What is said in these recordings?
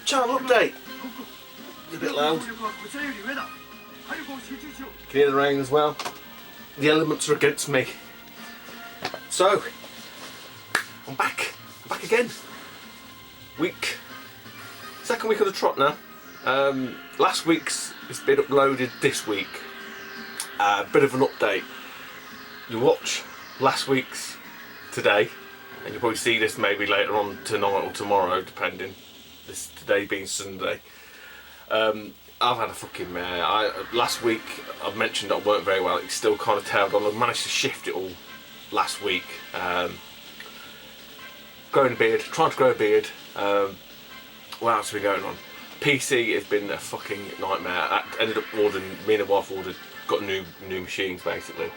Channel update. It's a bit loud. Can you hear the rain as well? The elements are against me. So, I'm back. I'm back again. Second week of the trot now. Last week's has been uploaded this week. Bit of an update. You watch last week's today, and you'll probably see this maybe later on tonight or tomorrow, depending. This today being Sunday. I've had a fucking mare. Last week I've mentioned I weren't very well. It still kind of tailed on. I managed to shift it all last week. Growing a beard, trying to grow a beard. What else has been going on? PC has been a fucking nightmare. I ended up ordering, me and the wife got new machines basically.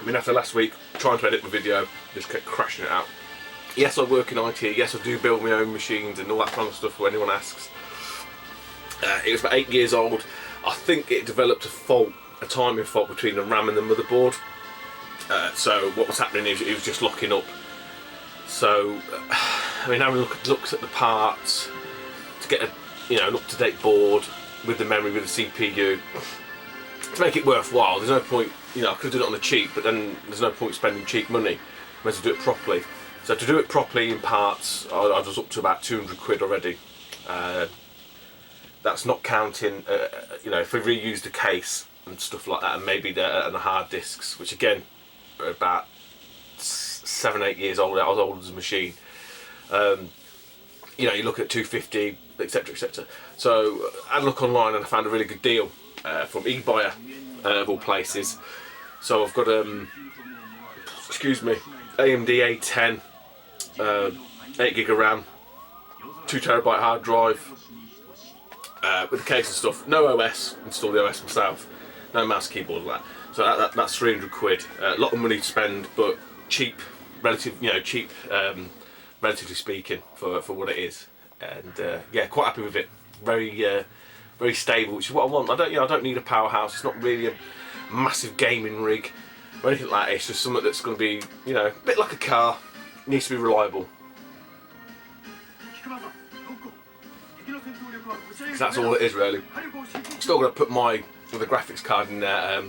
I mean, after last week, trying to edit my video, just kept crashing it out. Yes, I work in IT, yes I do build my own machines and all that kind of stuff when anyone asks. It was about 8 years old. I think it developed a timing fault between the RAM and the motherboard. So what was happening is it was just locking up. So, I mean, having looks at the parts to get an up-to-date board with the memory, with the CPU, to make it worthwhile. There's no point, I could have done it on the cheap, but then there's no point spending cheap money. I might as well do it properly. So to do it properly in parts, I was up to about 200 quid already. That's not counting, if we reuse the case and stuff like that, and maybe the hard disks, which again are about 7-8 years old. I was old as a machine. You look at 250, etc., etc. So I had a look online and I found a really good deal from eBuyer, of all places. So I've got AMD A10. 8 gig of RAM, 2 terabyte hard drive, with the case and stuff. No OS, install the OS myself. No mouse, keyboard, like that. So that's 300 quid. A lot of money to spend, but cheap, relatively speaking, for what it is. And yeah, quite happy with it. Very stable, which is what I want. I don't need a powerhouse. It's not really a massive gaming rig or anything like that. It's just something that's going to be, a bit like a car. Needs to be reliable. So that's all it is really. Still got to put the graphics card in there.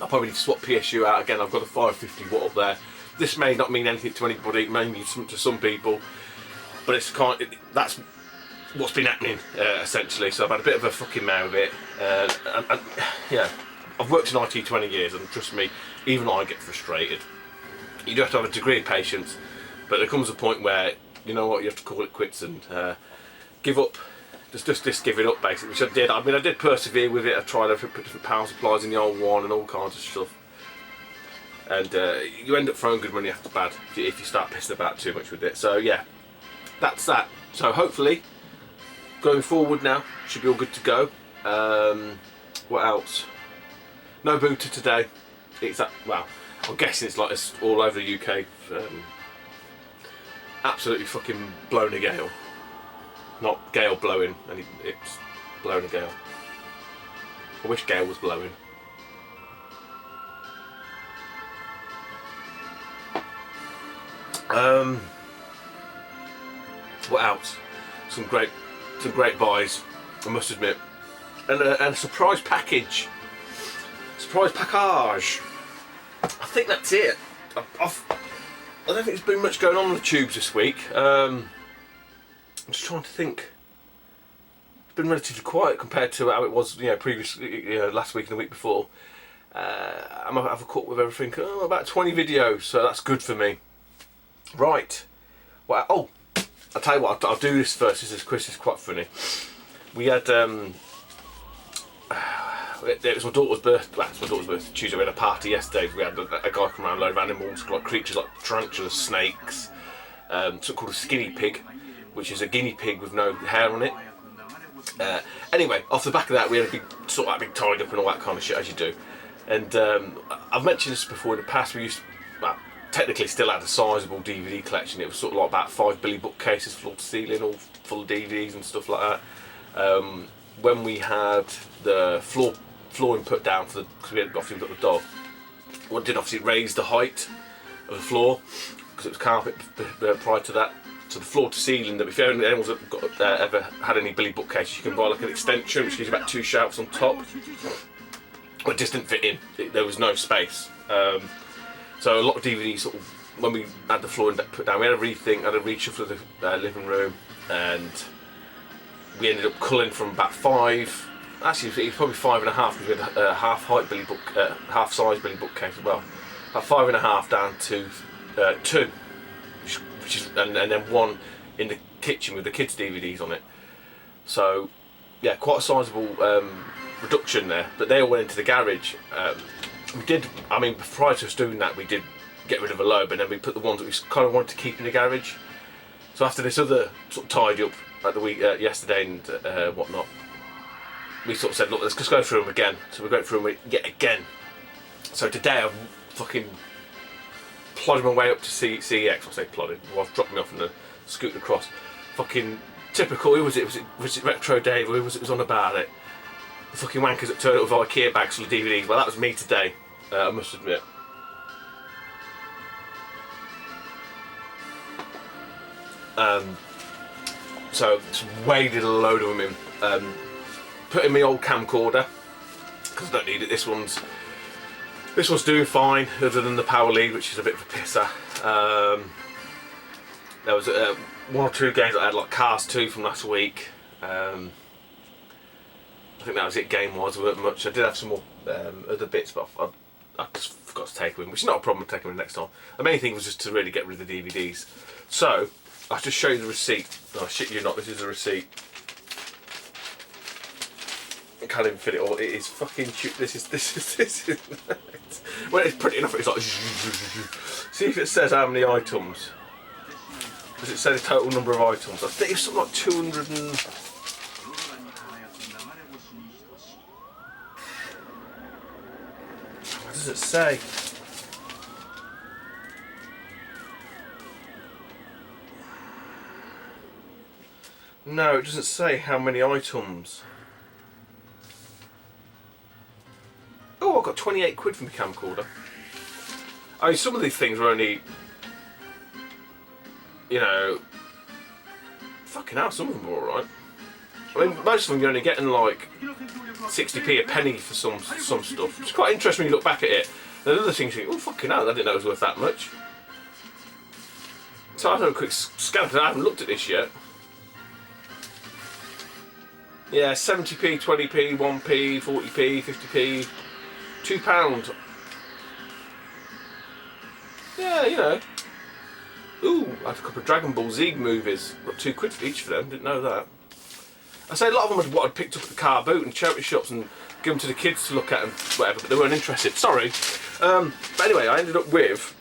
I'll probably need to swap PSU out again. I've got a 550 watt up there. This may not mean anything to anybody. It may mean something to some people, but that's what's been happening essentially. So I've had a bit of a fucking mare with it. And yeah, I've worked in IT 20 years, and trust me, even I get frustrated. You do have to have a degree of patience, but there comes a point where, you have to call it quits and give up. Just give it up, basically, which I did. I mean, I did persevere with it. I tried to put different power supplies in the old one and all kinds of stuff. And you end up throwing good money after bad if you start pissing about too much with it. So yeah, that's that. So hopefully, going forward now, should be all good to go. What else? No booter today. I'm guessing it's like this all over the UK. Absolutely fucking blown a gale. Not gale blowing, and it's blown a gale. I wish gale was blowing. What else? Some great buys, I must admit, and a surprise package. Surprise package. I think that's it. I don't think there's been much going on the tubes this week. I'm just trying to think. It's been relatively quiet compared to how it was, previously, last week and the week before. I'm gonna have a cut with everything. About 20 videos, so that's good for me. Right. Well, I'll tell you what. I'll do this first. This is quite funny. We had it was my daughter's birthday. Well, it's my daughter's birthday Tuesday. We had a party yesterday. We had a guy come around, a load of animals, like creatures like tarantulas, snakes, something called a skinny pig, which is a guinea pig with no hair on it. Anyway, off the back of that, we had a big big tied up and all that kind of shit, as you do. And I've mentioned this before in the past. We used to, technically still had a sizable DVD collection. It was sort of like about 5 Billy bookcases, floor to ceiling, all full of DVDs and stuff like that. When we had the flooring put down because we had obviously got the dog, what did obviously raise the height of the floor because it was carpet prior to that. So the floor to ceiling, that if anyone's got, ever had any Billy bookcases, you can buy like an extension which gives you about 2 shelves on top. It just didn't fit in, there was no space. So a lot of DVDs sort of, when we had the floor put down, we had a rethink, had a reshuffle of the living room, and we ended up culling from about 5, actually it was probably 5.5, because we had a half-height Billy half-size Billy bookcase as well. About 5.5 down to 2, which is, and then 1 in the kitchen with the kids' DVDs on it. So yeah, quite a sizable reduction there, but they all went into the garage. We did, I mean, prior to us doing that, we did get rid of a load, but then we put the ones that we kind of wanted to keep in the garage. So after this other sort of tidy up at the week yesterday and whatnot, we sort of said, look, let's just go through them again. So we went through them yet again. So today I've fucking plodded my way up to CEX. I say plodded, well, I've dropped me off and scooted across. Fucking typical, who was it? Was it Retro Dave? Who was on about it? The fucking wankers that turned up with IKEA bags full of DVDs. Well, that was me today, I must admit. So just waded a load of them in. Put in my old camcorder because I don't need it. This one's doing fine, other than the power lead, which is a bit of a pisser. There was 1 or 2 games I had, like Cars 2 from last week. I think that was it game-wise. There weren't much. I did have some more other bits, but I just forgot to take them in, which is not a problem. Taking them next time. The main thing was just to really get rid of the DVDs. So I'll just show you the receipt. Oh shit, you not. This is the receipt. I can't even fit it all. It is fucking cute. This is. When it's printing off, it's like. See if it says how many items. Does it say the total number of items? I think it's something like 200 and. What does it say? No, it doesn't say how many items. Oh, I got 28 quid from the camcorder. I mean, some of these things are only, you know, fucking hell, some of them are alright. I mean, most of them you're only getting like 60p a penny for some stuff. It's quite interesting when you look back at it. There's other things you think, oh fucking hell, I didn't know it was worth that much. So I'll have a quick scan because I haven't looked at this yet. Yeah, 70p, 20p, 1p, 40p, 50p, £2. Yeah, you know. Ooh, I had a couple of Dragon Ball Z movies. Got 2 quid for each for them, didn't know that. I say a lot of them are what I'd picked up at the car boot and charity shops and given to the kids to look at and whatever, but they weren't interested. Sorry. But anyway, I ended up with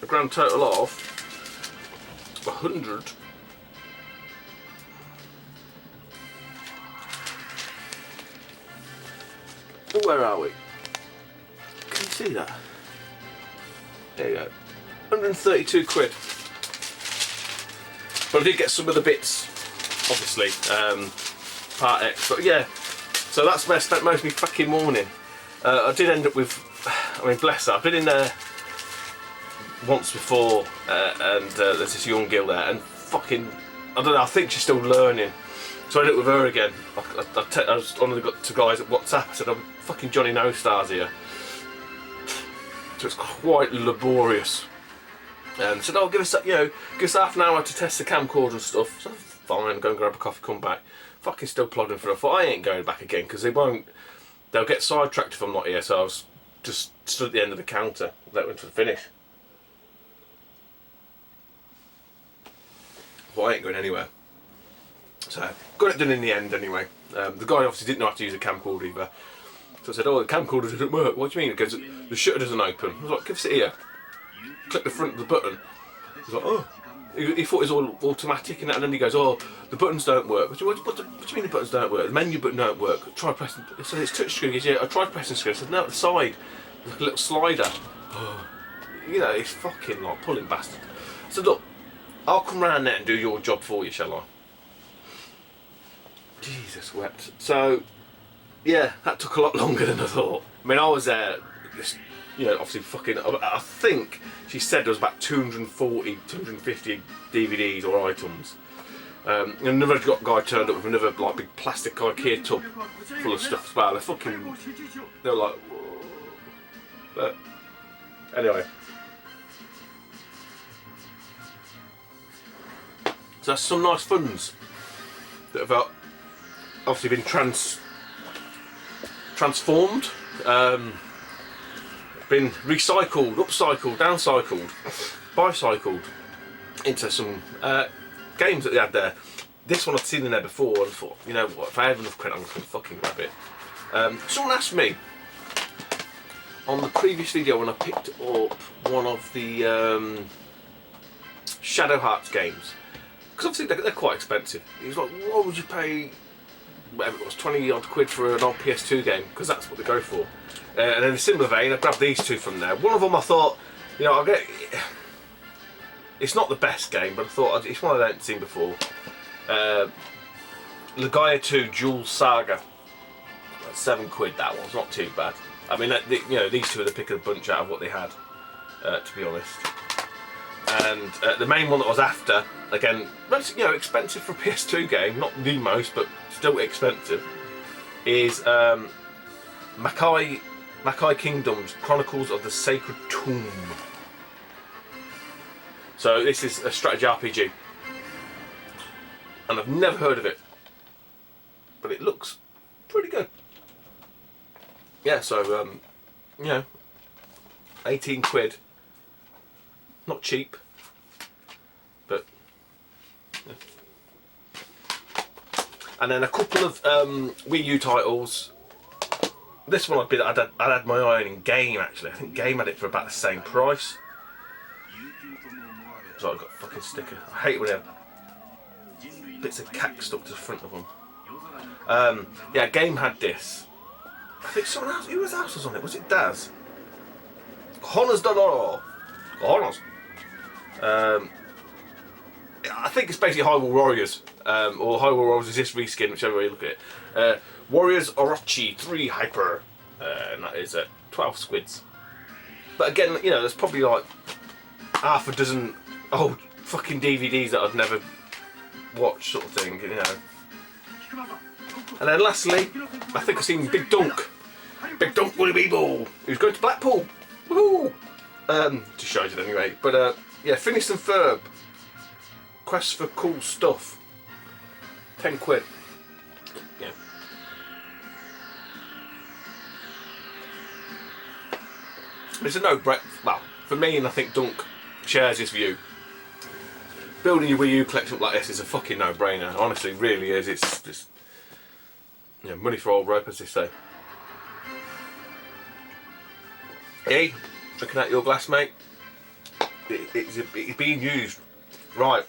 a grand total of 100. Oh, where are we? Can you see that? There you go. 132 quid. But I did get some of the bits, obviously, part X. But yeah, so that's where I spent most of my fucking morning. I did end up with, I mean, bless her, I've been in there once before, and there's this young girl there, and fucking, I don't know, I think she's still learning. So I ended up with her again. I was on to guys at WhatsApp. I said, I'm fucking Johnny No Stars here. So it's quite laborious. Said, oh, give us half an hour to test the camcorder and stuff. So fine, go and grab a coffee, come back. Fucking still plodding through. I thought I ain't going back again because they'll get sidetracked if I'm not here. So I was just stood at the end of the counter. That went to the finish. Well, I ain't going anywhere. So got it done in the end anyway. The guy obviously didn't know how to use a camcorder either. So I said, oh, the camcorder doesn't work. What do you mean? It goes, the shutter doesn't open. I was like, give us it here. Click the front of the button. He's like, oh. He thought it was all automatic and that, and then he goes, oh, the buttons don't work. What do you mean the buttons don't work? The menu button don't work. Try pressing. So it's touchscreen. He goes, yeah, I tried pressing screen. I said, no, at the side. There's like a little slider. Oh. You know, it's fucking like pulling bastard. I said, look, I'll come round there and do your job for you, shall I? Jesus wept. So, yeah, that took a lot longer than I thought. I mean, I was there this, you know, obviously fucking. I think she said there was about 240, 250 DVDs or items. And another guy turned up with another like big plastic IKEA tub full of stuff as well. They were like, whoa. But anyway. So that's some nice funds that have obviously been transformed, been recycled, upcycled, downcycled, bicycled into some games that they had there. This one I'd seen in there before and thought, you know what, if I have enough credit I'm just going to fucking grab it. Someone asked me on the previous video when I picked up one of the Shadow Hearts games, because obviously they're quite expensive. He was like, what would you pay, whatever it was, 20 odd quid for an old PS2 game? Because that's what they go for. And in a similar vein, I grabbed these two from there. One of them I thought, you know, I'll get. It's not the best game, but I thought it's one I hadn't seen before. Legaia 2 Dual Saga. That's 7 quid. That one's not too bad. I mean, you know, these two are the pick of the bunch out of what they had, to be honest. And the main one that I was after, again, you know, expensive for a PS2 game, not the most, but still expensive, is Makai Kingdoms Chronicles of the Sacred Tomb. So this is a strategy RPG, and I've never heard of it, but it looks pretty good. Yeah, so you know, 18 quid. Not cheap, but yeah. And then a couple of Wii U titles. This one I'd had my eye on in Game actually. I think Game had it for about the same price. So I've got a fucking sticker. I hate when they have bits of cack stuck to the front of them. Yeah, Game had this. I think someone else. Who else was on it? Was it Daz? Honors Dolor. Honors. I think it's basically Hyrule Warriors, or Hyrule Warriors is this reskin, whichever way you look at it. Warriors Orochi 3 Hyper, and that is 12 squids. But again, you know, there's probably like half a dozen old fucking DVDs that I've never watched, sort of thing, you know. And then lastly, I think I've seen Big Dunk Willie Beeble, who's going to Blackpool. Woohoo! Just shows it anyway. But yeah, Phineas and Ferb. Quest for Cool Stuff. 10 quid. Yeah. It's a no-brainer. Well, for me, and I think Dunk shares this view. Building your Wii U collection up like this is a fucking no-brainer. Honestly, it really is. It's just, you know, money for old rope, as they say. Hey, looking at your glass, mate. It's being used. Right,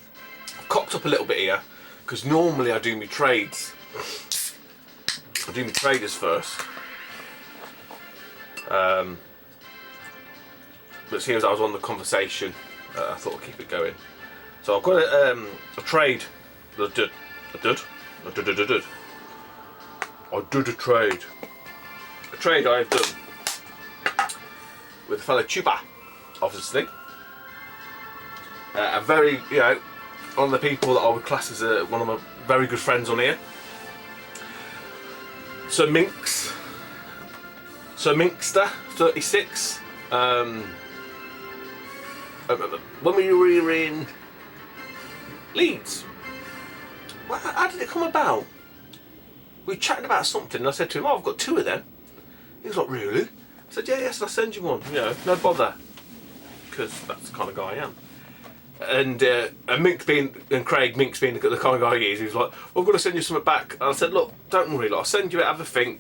I've cocked up a little bit here because normally I do my trades. I do my traders first. But seeing as I was on the conversation, I thought I'd keep it going. So I've got a trade. I did a trade. A trade I've done with a fellow tuber, obviously. A very, you know, one of the people that I would class as one of my very good friends on here. Sir Minkster 36. When we were in Leeds, how did it come about? We were chatting about something and I said to him, oh, I've got 2 of them. He was like, really? I said, yeah, yes, I'll send you one. You know, no bother. Because that's the kind of guy I am. And Minks being, and Craig Minks being the kind of guy he is, he was like, well, I'm going to send you something back. And I said, look, don't worry, I'll send you it, have a think,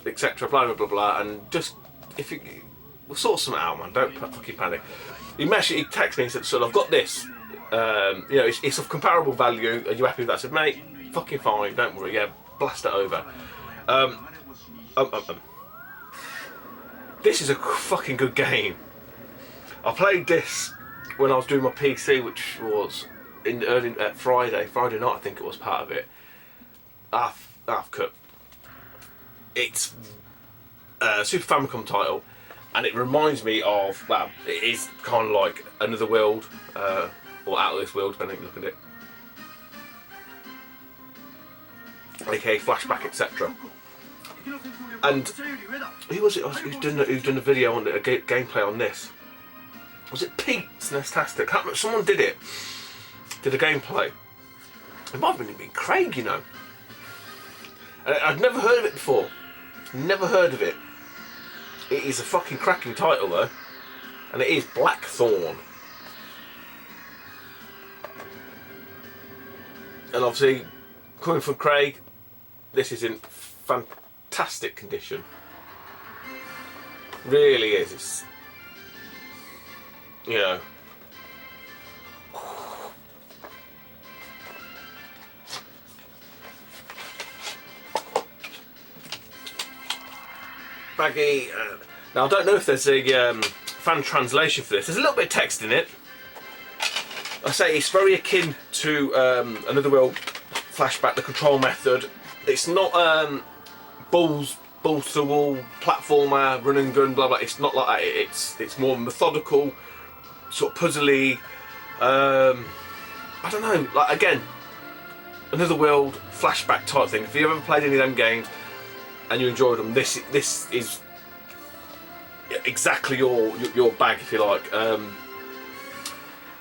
etc. Blah, blah, blah, blah. And just, if you, we'll sort something out, man. Don't fucking panic. He texted me and said, son, I've got this. You know, it's of comparable value. Are you happy with that? I said, mate, fucking fine, don't worry. Yeah, blast it over. This is a fucking good game. I played this when I was doing my PC, which was in early Friday night, I think it was part of it. Half cut. It's a Super Famicom title, and it reminds me of, well, it is kind of like Another World, or Out of This World, depending on how you look at it. aka Flashback, etc. And who was it who's done a video on a gameplay on this? Was it Pete's Nestastic? Someone did a gameplay. It might have been Craig, you know. And I'd never heard of it before. Never heard of it. It is a fucking cracking title though, and it is Blackthorn. And obviously, coming from Craig, this is in fantastic condition. Really is. It's, you know. Baggy. Now I don't know if there's a fan translation for this. There's a little bit of text in it. I say it's very akin to Another World Flashback, the control method. It's not balls to the wall platformer, run and gun, blah blah. It's not like that. It's more methodical, sort of puzzly. I don't know. Like again, Another World Flashback type thing. If you ever played any of them games and you enjoyed them, this is exactly your bag, if you like.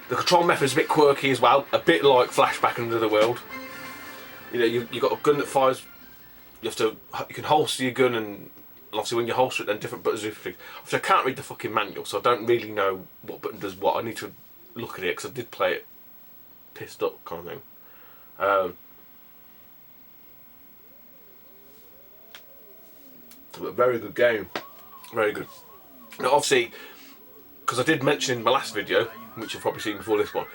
The control method is a bit quirky as well, a bit like Flashback and Another World. You know, you've got a gun that fires. You can holster your gun, and obviously when you holster it, then different buttons do different things. Obviously, I can't read the fucking manual, so I don't really know what button does what. I need to look at it because I did play it pissed up kind of thing. But very good game, very good. Now, obviously, because I did mention in my last video, which you've probably seen before this one,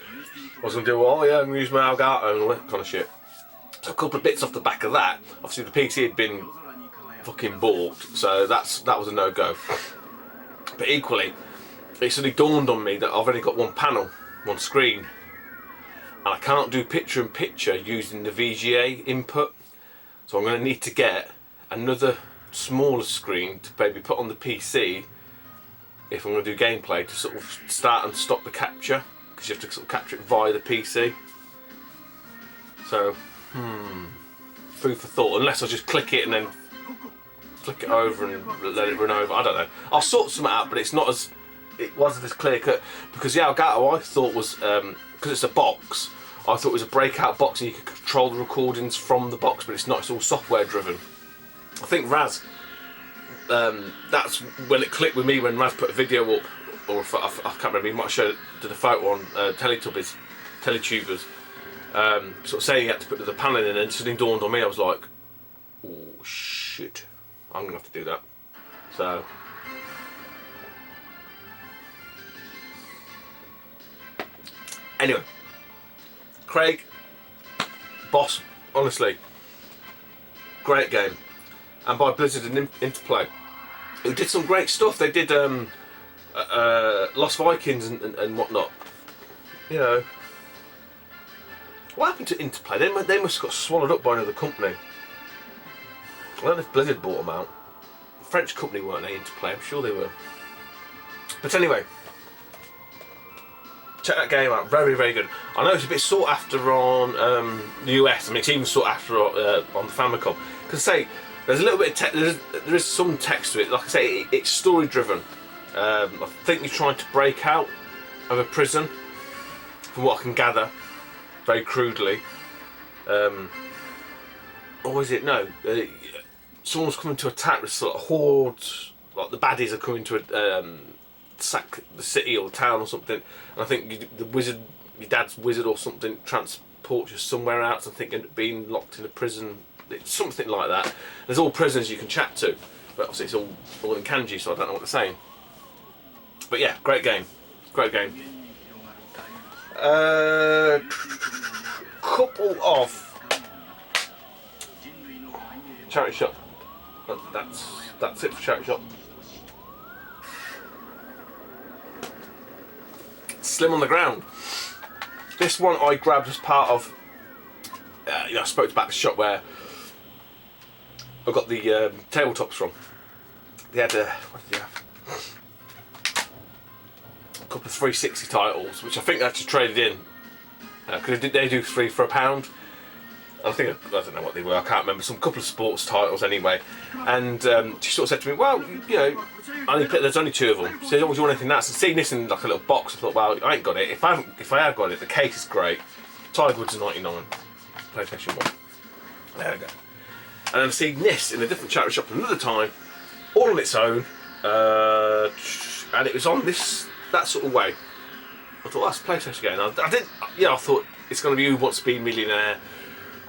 I was going to do, oh yeah, I'm going to use my Elgato and all that kind of shit. So a couple of bits off the back of that. Obviously the PC had been fucking bought, so that was a no-go. But equally, it suddenly dawned on me that I've only got one panel, one screen, and I can't do picture-in-picture using the VGA input. So I'm going to need to get another smaller screen to maybe put on the PC if I'm going to do gameplay, to sort of start and stop the capture, because you have to sort of capture it via the PC. So, food for thought. Unless I just click it and then flick it over and let it run over. I don't know. I'll sort something out, but it wasn't as clear cut, because the Elgato I thought was, because it's a box, I thought it was a breakout box and you could control the recordings from the box, but it's not. It's all software driven. I think Raz, that's when it clicked with me when Raz put a video up, or if I can't remember, he might have showed did a photo on Teletubbies, Teletubers, sort of saying he had to put the panel in, and then suddenly dawned on me. I was like, oh shit, I'm gonna have to do that. So anyway, Craig, boss, honestly, great game. And by Blizzard and Interplay, who did some great stuff. They did Lost Vikings and whatnot. You know, what happened to Interplay? They must have got swallowed up by another company. I don't know if Blizzard bought them out. A French company, weren't they? Interplay, I'm sure they were. But anyway, check that game out. Very, very good. I know it's a bit sought after on the US. I mean, it's even sought after on the Famicom. Because I say, there's a little bit of there is some text to it. Like I say, it's story driven. I think you're trying to break out of a prison, from what I can gather, very crudely. Or is it no? Someone's coming to attack this sort of horde. Like the baddies are coming to sack the city or the town or something. And I think the wizard, your dad's wizard or something, transports you somewhere else. I think being locked in a prison. It's something like that. There's all prisoners you can chat to, but obviously it's all in kanji, so I don't know what they're saying. But yeah, great game, great game. Couple of charity shop. That's it for charity shop. Slim on the Ground. This one I grabbed as part of. You know, I spoke about the shop where I got the tabletops from. They had what did they have? couple of 360 titles, which I think they actually traded in because they do 3 for £1. I think, I don't know what they were, I can't remember, some couple of sports titles anyway. And she sort of said to me, well, you know, there's only 2 of them. She said, oh, do you want anything else? And seeing this in like a little box, I thought, well, I ain't got it. If I had got it, the case is great. Tiger Woods is 99, PlayStation 1. There we go. And then seeing this in a different charity shop another time, all on its own, and it was on that sort of way. I thought, that's PlayStation game. I didn't, you know, I thought it's going to be Who Wants to Be a Millionaire,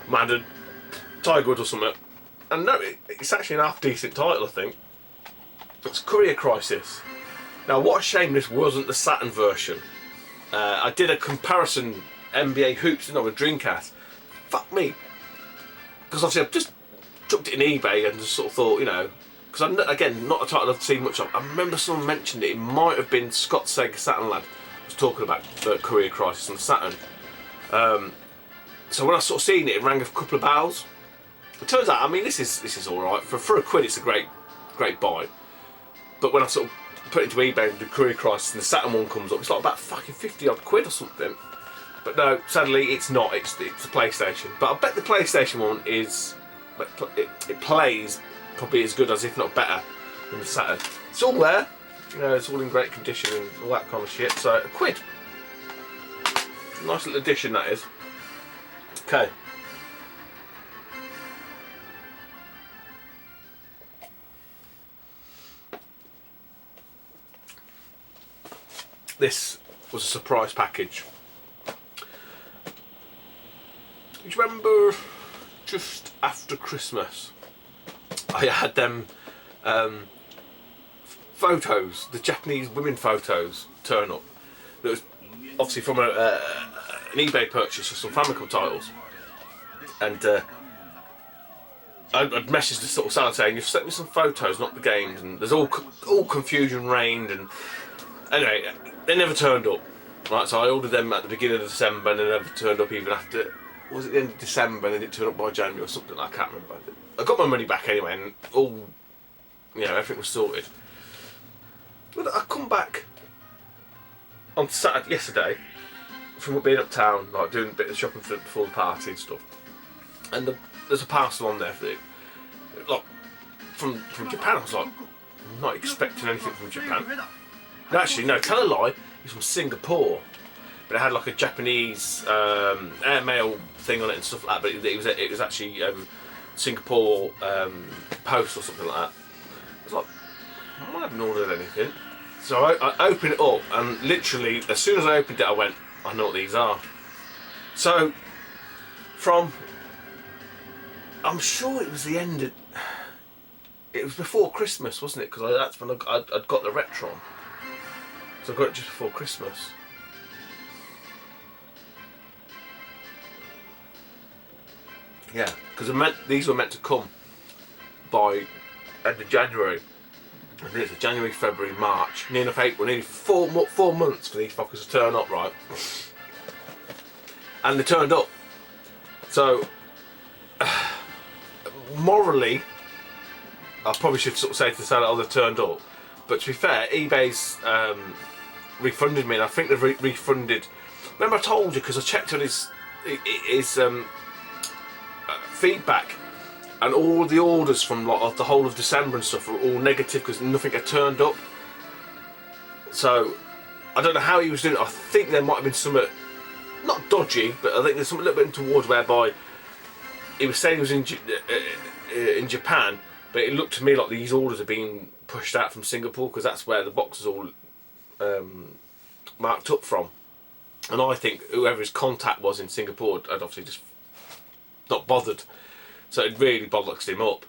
Madden, Tiger Woods or something. And no, it's actually an half decent title, I think. It's Career Crisis. Now, what a shame this wasn't the Saturn version. I did a comparison NBA hoops, didn't I, with Dreamcast. Fuck me. Because obviously I've just chucked it in eBay and just sort of thought, you know, because again, not a title I've seen much of. I remember someone mentioned it might have been Scott Sega Saturn lad was talking about Career Crisis on Saturn. So when I sort of seen it, it rang a couple of bells. It turns out, I mean, this is all right for £1, it's a great buy. But when I sort of put it into eBay and do Career Crisis and the Saturn one comes up, it's like about fucking 50 odd quid or something. But no, sadly, it's not. It's the PlayStation. But I bet the PlayStation one is it plays probably as good as, if not better, than the Saturn. It's all there. You know, it's all in great condition and all that kind of shit. So £1. Nice little addition that is. Okay. This was a surprise package. Do you remember just after Christmas I had them photos, the Japanese women photos turn up. That was obviously from an eBay purchase of some Famicom titles. And I'd messaged the sort of seller saying, you've sent me some photos, not the games, and there's all confusion reigned. And anyway, they never turned up. Right, so I ordered them at the beginning of December and they never turned up even after, was it the end of December, and they didn't turn up by January or something, I can't remember. I got my money back anyway and all, you know, everything was sorted. But I come back on Saturday, yesterday, from being uptown, like doing a bit of shopping before the party and stuff. And there's a parcel on there for it, like, from Japan. I was like, I'm not expecting anything from Japan. No, actually, no, tell a lie, it's from Singapore. But it had like a Japanese airmail thing on it and stuff like that, but it was actually Singapore Post or something like that. I was like, I haven't ordered anything. So I opened it up, and literally, as soon as I opened it, I went, I know what these are. So, I'm sure it was the end of, it was before Christmas, wasn't it? Because that's when I'd got the Retron. So I got it just before Christmas. Yeah, because these were meant to come by end of January. I think it's January, February, March, near enough April, nearly 4 months for these fuckers to turn up, right? And they turned up. So, morally, I probably should sort of say to the seller, oh, they turned up. But to be fair, eBay's refunded me, and I think they've refunded. Remember I told you, because I checked on his feedback, and all the orders from like the whole of December and stuff were all negative because nothing had turned up. So I don't know how he was doing it. I think there might have been something, not dodgy, but I think there's something a little bit towards whereby he was saying he was in Japan, but it looked to me like these orders are being pushed out from Singapore because that's where the box is all marked up from. And I think whoever his contact was in Singapore had obviously just not bothered, so it really bollocks him up.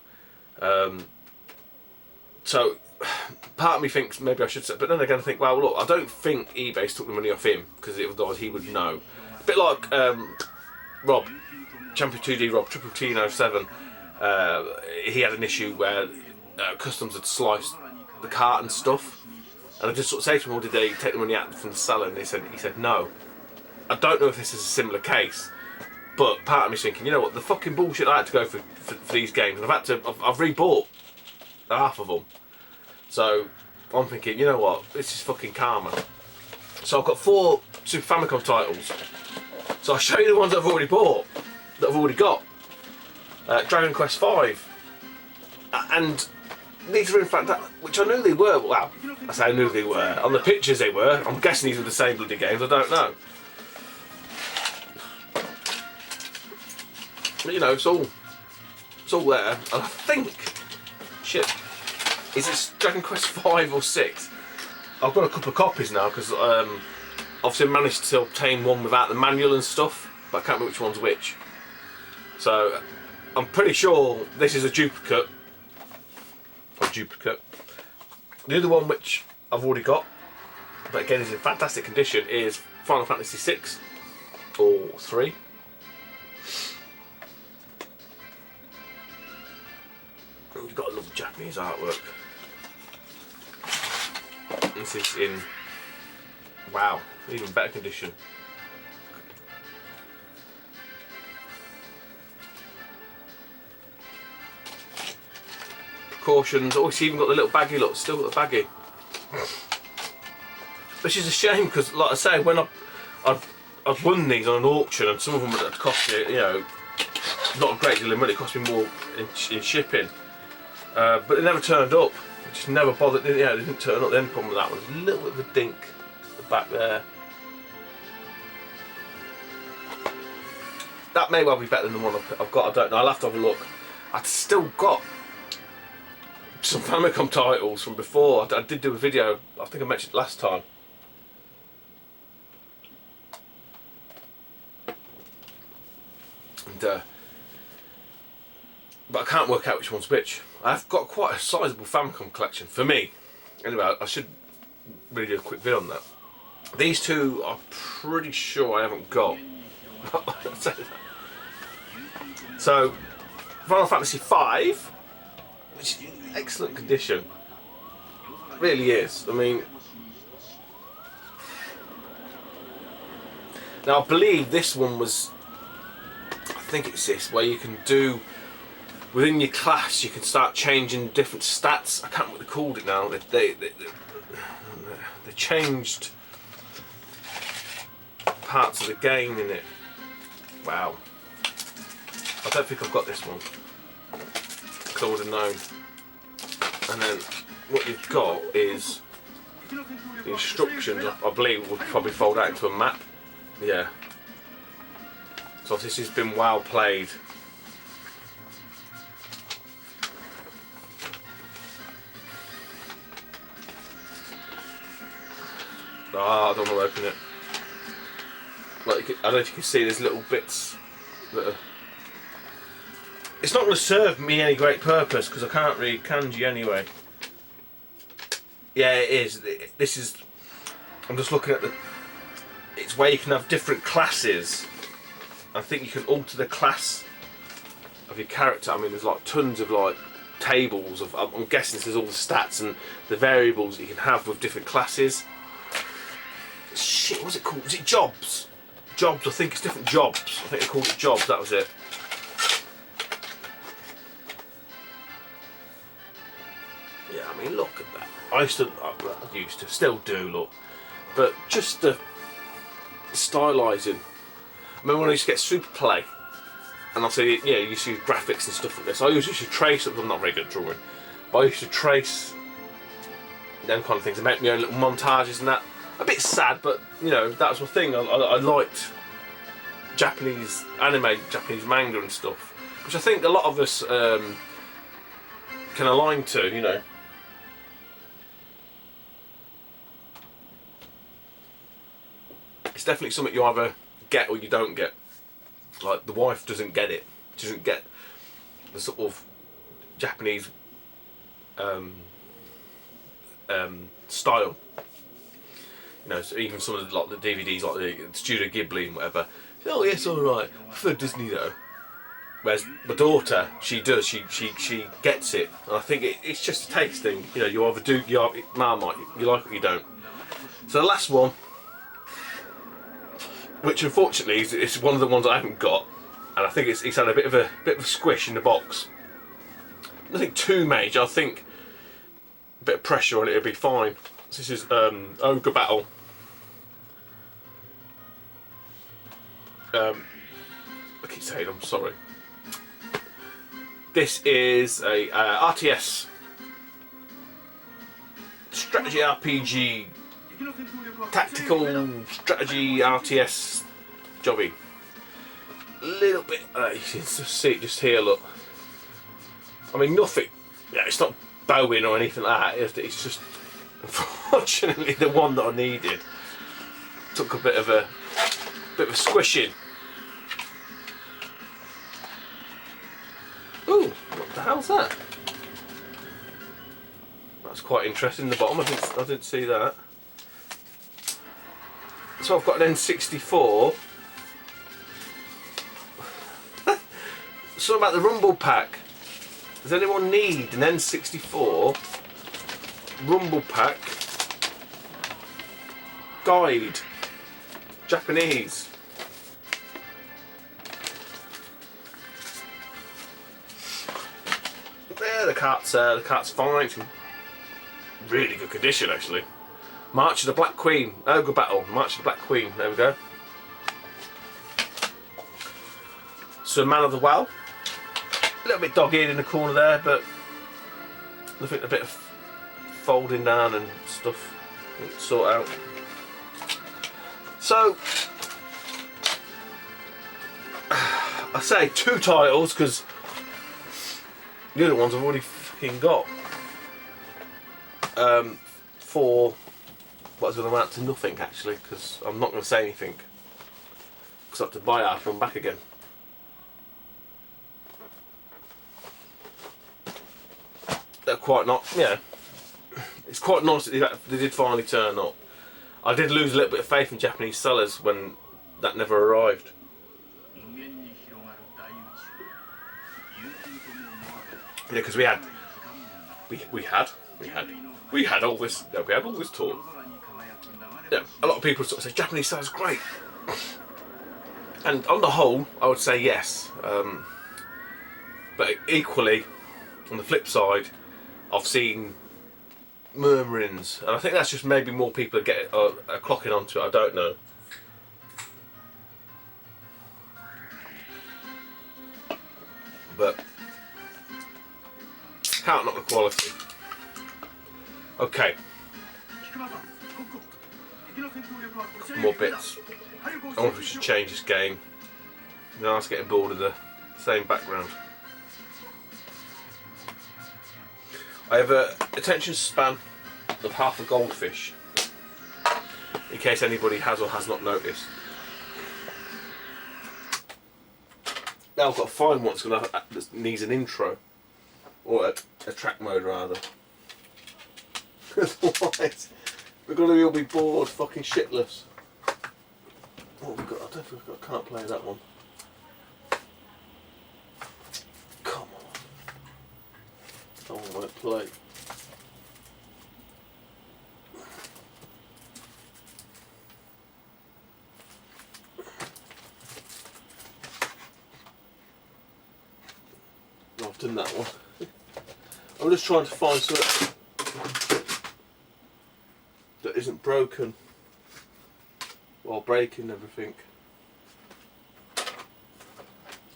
So part of me thinks maybe I should say, but then again I think, well look, I don't think eBay's took the money off him, because otherwise he would know. A bit like Rob, Champion 2D Rob, Triple T07, he had an issue where customs had sliced the cart and stuff, and I just sort of say to him, well, did they take the money out from the seller? And he said no. I don't know if this is a similar case, but part of me's thinking, you know what, the fucking bullshit I had to go for these games, and I've rebought half of them. So I'm thinking, you know what, this is fucking karma. So I've got 4 Super Famicom titles. So I'll show you the ones that I've already bought, that I've already got. Dragon Quest V. And these are in fact, which I knew they were, well, I say I knew they were. On the pictures they were. I'm guessing these were the same bloody games, I don't know. But you know, it's all there. And I think, shit, is it Dragon Quest 5 or 6? I've got a couple of copies now because obviously I managed to obtain one without the manual and stuff, but I can't remember which one's which. So I'm pretty sure this is a duplicate. The other one which I've already got, but again is in fantastic condition, is Final Fantasy 6 or 3. We've got a lovely Japanese artwork. This is in, wow, even better condition. Precautions. Oh, it's even got the little baggie. Look, still got the baggie. Which is a shame because, like I say, when I've won these on an auction, and some of them had cost me, you know, not a great deal of money. It cost me more in shipping, but they never turned up. It just never bothered. You know, they didn't turn up. The only problem with that one is a little bit of a dink at the back there. That may well be better than the one I've got. I don't know. I'll have to have a look. I've still got some Famicom titles from before. I did do a video, I think I mentioned it last time. And, but I can't work out which one's which. I've got quite a sizable Famicom collection, for me. Anyway, I should really do a quick video on that. These two I'm pretty sure I haven't got. So, Final Fantasy V, which is in excellent condition. It really is. I mean, now I believe this one was, I think it's this, where you can do, within your class you can start changing different stats. I can't remember what they called it now. They changed parts of the game in it. Wow. I don't think I've got this one, because I would have known. And then what you've got is the instructions, I believe would probably fold out into a map. Yeah. So this has been well played. Ah, I don't want to open it. Like, I don't know if you can see there's little bits that are... It's not going to serve me any great purpose because I can't read kanji anyway. Yeah, it is. This is... I'm just looking at the... It's where you can have different classes. I think you can alter the class of your character. I mean, there's like tons of like tables of... I'm guessing this is all the stats and the variables that you can have with different classes. Shit, what's it called? Is it jobs? Jobs, I think it's different jobs. I think they called it jobs, that was it. Yeah, I mean, look at that. I used to, still do, look. But just the stylising. I remember when I used to get Super Play, and I'll say, yeah, you used to use graphics and stuff like this. I used to trace, I'm not very good at drawing, but I used to trace them kind of things and make my own little montages and that. A bit sad, but you know, that was my thing. I liked Japanese anime, Japanese manga and stuff, which I think a lot of us can align to, you know. It's definitely something you either get or you don't get. Like, the wife doesn't get it. She doesn't get the sort of Japanese style. You know, so even some of the, like, the DVDs, like the Studio Ghibli and whatever. Oh yes, all right. I prefer Disney though. Whereas my daughter, she does. She gets it. And I think it's just a taste thing. You know, you either do, Marmite, you like it or you don't. So the last one, which unfortunately is one of the ones I haven't got, and I think it's had a bit of a squish in the box. Nothing too major. I think a bit of pressure on it, it'll be fine. This is Ogre Battle. I keep saying I'm sorry. This is a RTS strategy RPG, tactical strategy RTS jobby. A little bit, you can just see it just here, look. I mean, nothing, yeah, it's not bowing or anything like that, it's just, unfortunately, the one that I needed took a bit of a squishing. Ooh, what the hell's that? That's quite interesting, the bottom, I didn't see that. So I've got an N64. Something about the Rumble Pack. Does anyone need an N64 Rumble Pack guide? Japanese. There, the cart's fine. It's in really good condition, actually. March of the Black Queen. Ogre Battle. March of the Black Queen. There we go. So, Man of the Well. A little bit dog-eared in the corner there, but nothing, a bit of folding down and stuff. Sort out. So, I say 2 titles because the other ones I've already fucking got. For what is going to amount to nothing, actually, because I'm not going to say anything. Because I have to buy it after I'm back again. They're quite not, yeah. It's quite nice that they did finally turn up. I did lose a little bit of faith in Japanese sellers when that never arrived. Yeah, because we had all this. Yeah, we had all this talk. Yeah, a lot of people sort of say Japanese sellers great, and on the whole, I would say yes. But equally, on the flip side, I've seen murmurings, and I think that's just maybe more people are clocking onto it. I don't know. But can't knock the quality. Okay. Couple more bits. I wonder if we should change this game. I was getting bored of the same background. I have an attention span of half a goldfish, in case anybody has or has not noticed. Now I've got to find one that needs an intro, or a track mode rather. Otherwise, we're going to all be bored, fucking shitless. What have we got? I don't think I can't play that one. Come on. That one won't play. No, I've done that one. I'm just trying to find something that isn't broken while breaking everything.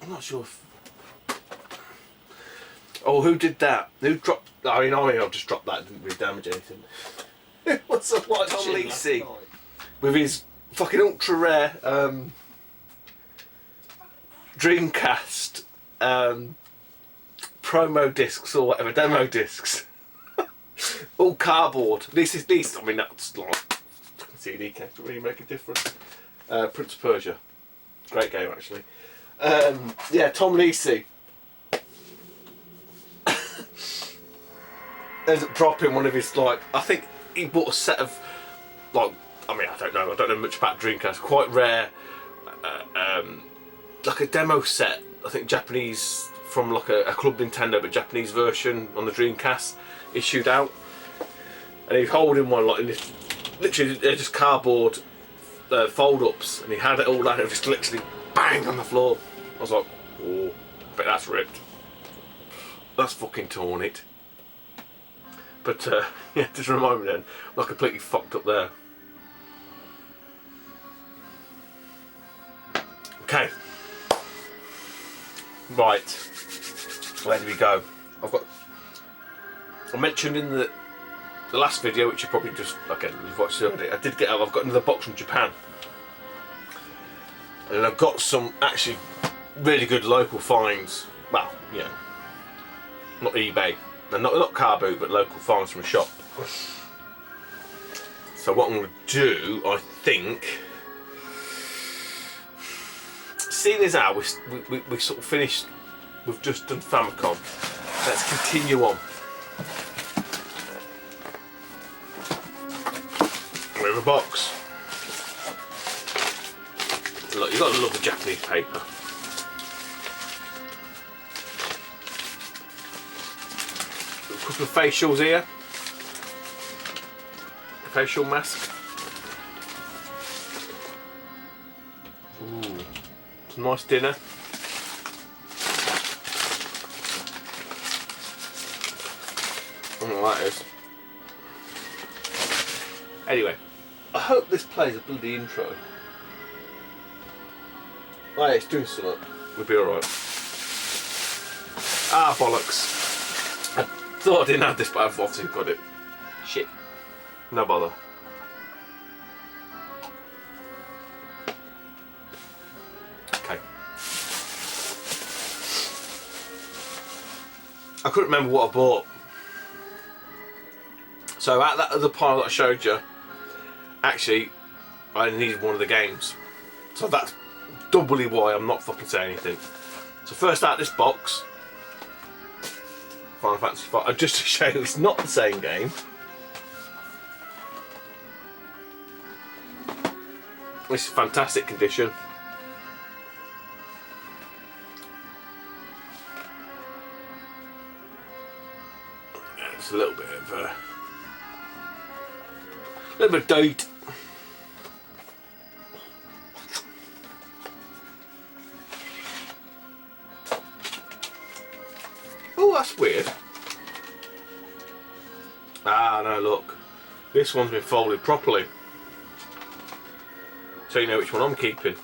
I'm not sure if... Oh, who did that? Who dropped... I mean, I've just dropped that, it didn't really damage anything. What's up, like Tom Lacey with his fucking ultra rare Dreamcast promo discs or whatever, demo discs. All cardboard. These, I mean, that's like CD case, doesn't really make a difference. Prince of Persia, great game actually. Yeah, Tom Lacey. Ends up dropping one of his, like, I think he bought a set of, like, I mean, I don't know much about Dreamcast. Quite rare, like a demo set. I think Japanese, from like a Club Nintendo, but Japanese version on the Dreamcast issued out. And he's holding one like in this, literally they're just cardboard fold-ups, and he had it all down and just literally bang on the floor. I was like, oh, I bet that's ripped. That's fucking torn it. But yeah, just remind me then, I'm not completely fucked up there. Right, where do we go? I mentioned in the last video, which you probably just, again, you've watched it already, I've got another box from Japan. And I've got some actually really good local finds. Well, you know, not eBay, and not car boot, but local finds from a shop. So what I'm going to do, I think, seeing as how we sort of finished, we've just done Famicom, let's continue on. We have a box. Look, you've got to love the Japanese paper. A couple of facials here. Facial mask. Ooh, some nice dinner. I don't know what that is. Anyway, I hope this plays a bloody intro. Oh yeah, it's doing something. We'll be alright. Ah, bollocks. I thought I didn't have this, but I've obviously got it. Shit. No bother. Okay. I couldn't remember what I bought. So at that other pile that I showed you, actually, I needed one of the games. So that's doubly why I'm not fucking saying anything. So first out this box, Final Fantasy V. Just to show you it's not the same game. This is fantastic condition. It's a little bit of date. Oh, that's weird. Ah, no, look. This one's been folded properly. So you know which one I'm keeping.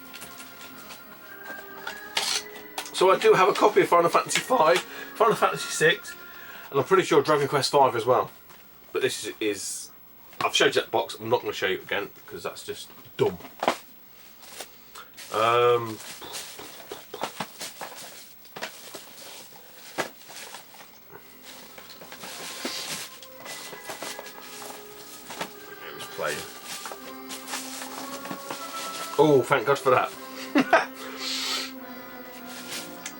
So I do have a copy of Final Fantasy V, Final Fantasy VI, and I'm pretty sure Dragon Quest V as well. But this is I've showed you that box, I'm not going to show you it again because that's just dumb. It was playing. Oh, thank God for that.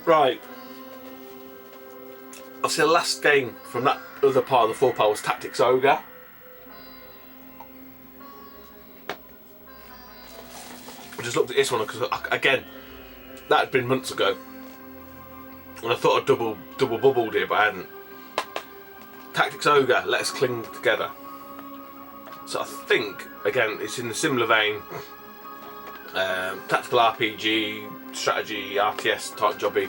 Right. Obviously the last game from that other part of the 4 pile was Tactics Ogre. I just looked at this one because, again, that had been months ago. And I thought I'd double bubbled it, but I hadn't. Tactics Ogre, Let Us Cling Together. So I think, again, it's in the similar vein. Tactical RPG, strategy, RTS type jobby.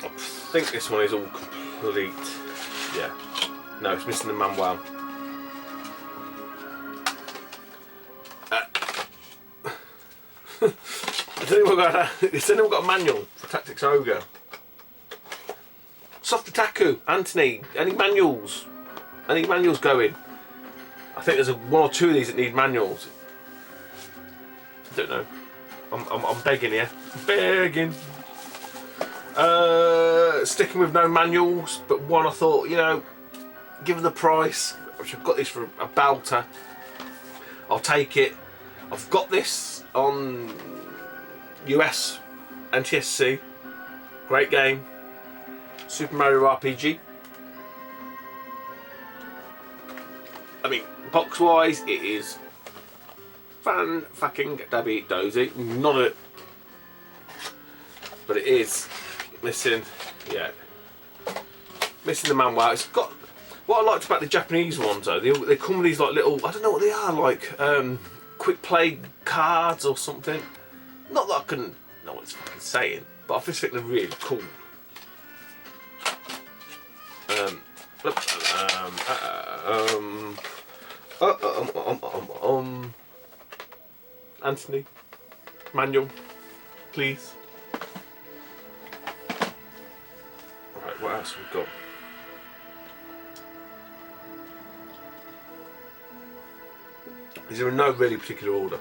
I think this one is all complete. Yeah. No, it's missing the manual. Has anyone got a manual for Tactics Ogre? Soft Otaku, Anthony, any manuals? Any manuals going? I think there's one or two of these that need manuals. I don't know. I'm begging here. Begging. Sticking with no manuals, but one I thought, you know, given the price, which I've got this for a belter, I'll take it. I've got this on US NTSC. Great game. Super Mario RPG. I mean, box wise, it is fan fucking dabby dozy. None of it. But it is missing, yeah. Missing the manual. It's got, what I liked about the Japanese ones though, they come with these like little, I don't know what they are, like quick play cards or something. Not that I couldn't know what it's fucking saying, but I just think they're really cool. Anthony, manual, please. what else have we got? These are in no really particular order.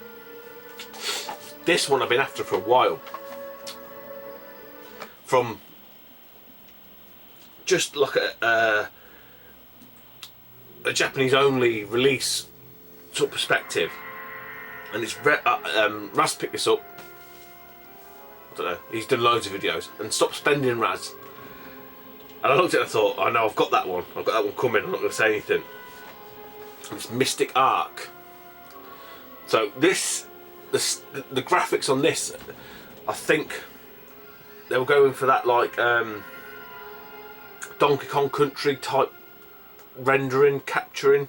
This one I've been after for a while. From just like a Japanese only release sort of perspective. And it's Raz picked this up. I don't know, he's done loads of videos and stopped spending Raz. And I looked at it and I thought, I know I've got that one. I've got that one coming, I'm not going to say anything. And it's Mystic Arc. So the graphics on this, I think they were going for that like Donkey Kong Country type rendering, capturing.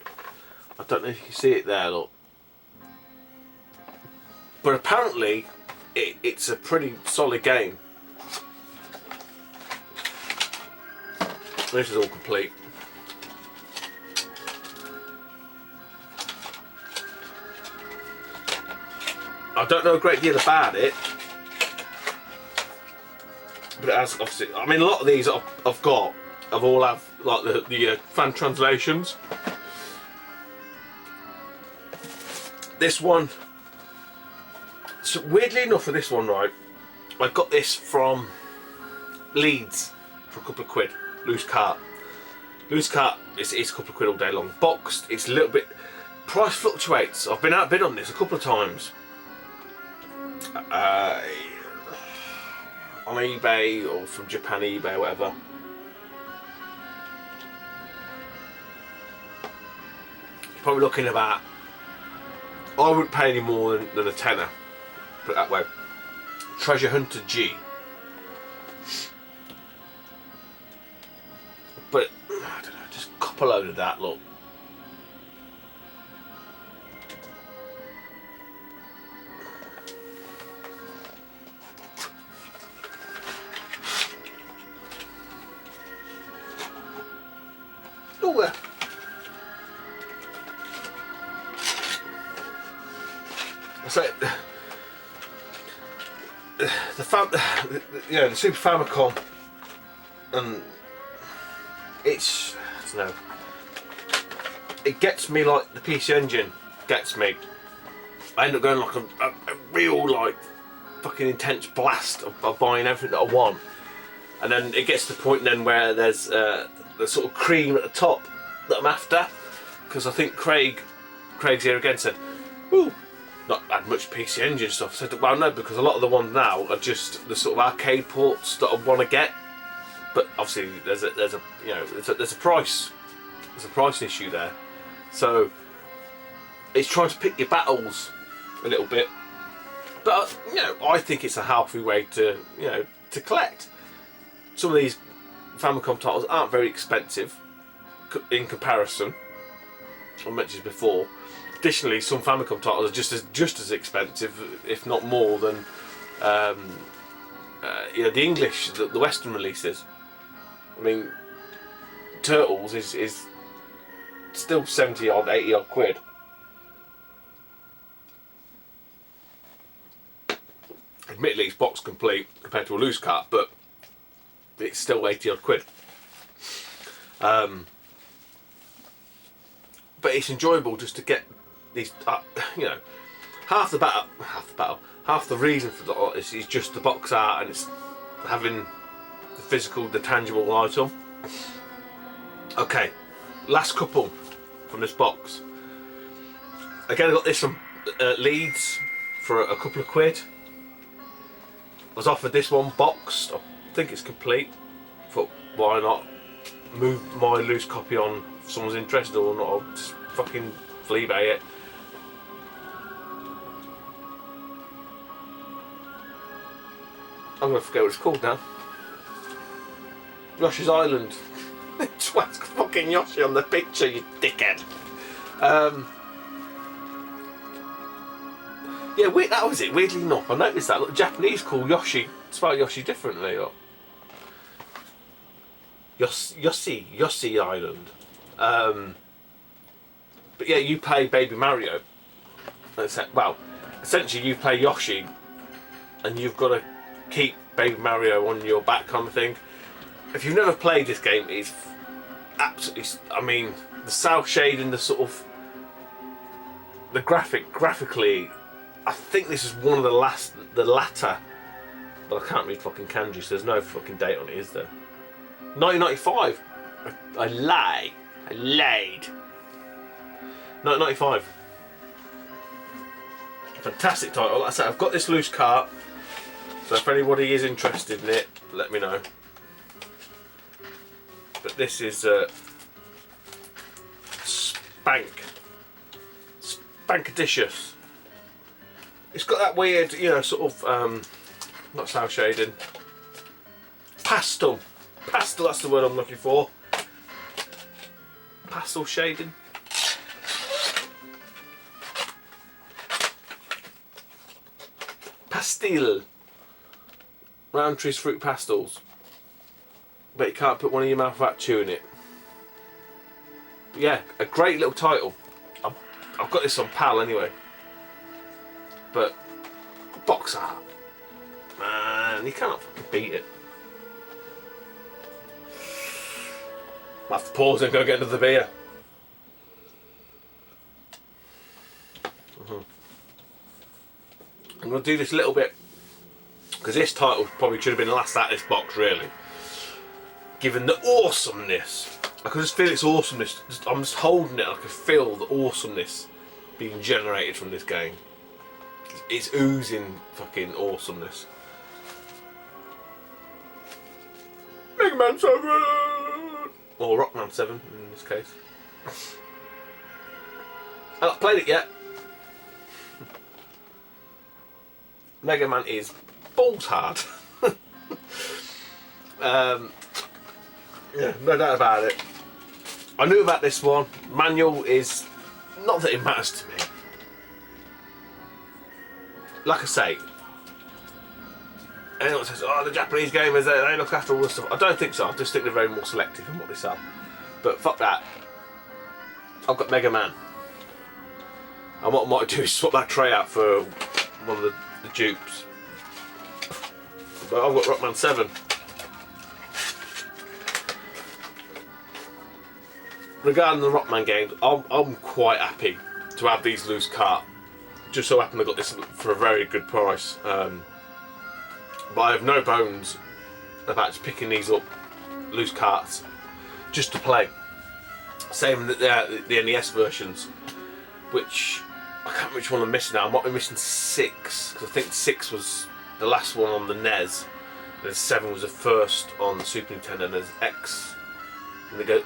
I don't know if you can see it there, look. But apparently it's a pretty solid game. This is all complete. I don't know a great deal about it, but it has obviously. I mean, a lot of these I've got, I've all have like the fan translations. This one, so weirdly enough, for this one, right, I got this from Leeds for a couple of quid. Loose cart. Loose cart. It's a couple of quid all day long. Boxed. It's a little bit. Price fluctuates. I've been outbid on this a couple of times. On eBay or from Japan eBay or whatever. You're probably looking about, I wouldn't pay any more than a tenner, put it that way. Treasure Hunter G. But I don't know, just cop a load of that, look. So the Super Famicom, and it's, I don't know, it gets me like the PC Engine gets me. I end up going like a real like fucking intense blast of buying everything that I want, and then it gets to the point then where there's the sort of cream at the top that I'm after, because I think Craig's here again said, ooh, not had much PC Engine stuff. I said, well, no, because a lot of the ones now are just the sort of arcade ports that I want to get. But obviously, there's a you know there's a price issue there. So it's trying to pick your battles a little bit. But you know, I think it's a healthy way to to collect. Some of these Famicom titles aren't very expensive in comparison. I mentioned before. Additionally, some Famicom titles are just as expensive, if not more, than the English, the Western releases. I mean, Turtles is still 70 odd, 80 odd quid. Admittedly, it's box complete compared to a loose cart, but it's still 80 odd quid. But it's enjoyable just to get these, half the reason for that is just the box art, and it's having the physical, the tangible item. Okay, last couple from this box. Again, I got this from Leeds for a couple of quid. I was offered this one boxed. I think it's complete. Thought, why not move my loose copy on if someone's interested or not? I'll just fucking fleabay it. I'm gonna forget what it's called now. Yoshi's Island. Twat's fucking Yoshi on the picture, you dickhead. Yeah, that was it. Weirdly enough, I noticed that. Look, Japanese call Yoshi, spell Yoshi differently. Or Yoshi Island. But yeah, you play Baby Mario. Well, essentially you play Yoshi, and you've got to keep Baby Mario on your back, kind of thing. if you've never played this game, it's absolutely. I mean, the cel shading, the sort of the graphically. I think this is one of the latter. But I can't read fucking kanji, so there's no fucking date on it, is there? 1995. I lied. 1995. Fantastic title. Like I said, I've got this loose cart, so if anybody is interested in it, let me know. But this is Spankadicious. It's got that weird, you know, sort of not cel shading. Pastel, that's the word I'm looking for. Pastel shading. Pastille. Rowntree's Fruit Pastels. But you can't put one in your mouth without chewing it. But yeah, a great little title. I've got this on PAL anyway. But box art. Man, you can't fucking beat it. I have to pause and go get another beer. I'm going to do this a little bit because this title probably should have been last out of this box, really. Given the awesomeness, I can just feel its awesomeness. I'm just holding it. I can feel the awesomeness being generated from this game. It's oozing fucking awesomeness. Mega Man 7! Or Rockman 7 in this case. I've not played it yet. Mega Man is balls hard. Yeah, no doubt about it. I knew about this one. Manual is not that it matters to me. Like I say, anyone says, "Oh, the Japanese gamers, they look after all this stuff." I don't think so. I just think they're very more selective in what they sell. But fuck that. I've got Mega Man, and what I might do is swap that tray out for one of the dupes. But I've got Rockman 7. Regarding the Rockman games, I'm quite happy to have these loose cart. Just so happened I got this for a very good price. But I have no bones about just picking these up, loose carts, just to play. Same with the NES versions, which I can't remember which one I'm missing now. I might be missing 6, because I think 6 was the last one on the NES, and 7 was the first on the Super Nintendo, and there's X. And did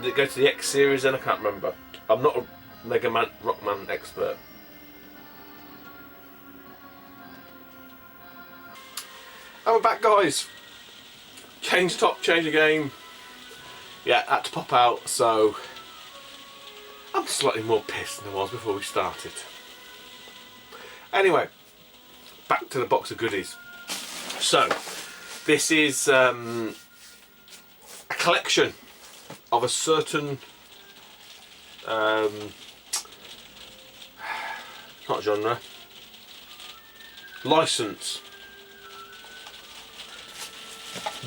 they go to the X series then? I can't remember. I'm not a Mega Man Rockman expert. And we're back, guys. Change top, change the game. Yeah, had to pop out, so I'm slightly more pissed than I was before we started. Anyway, back to the box of goodies. So, this is a collection of a certain not genre, license.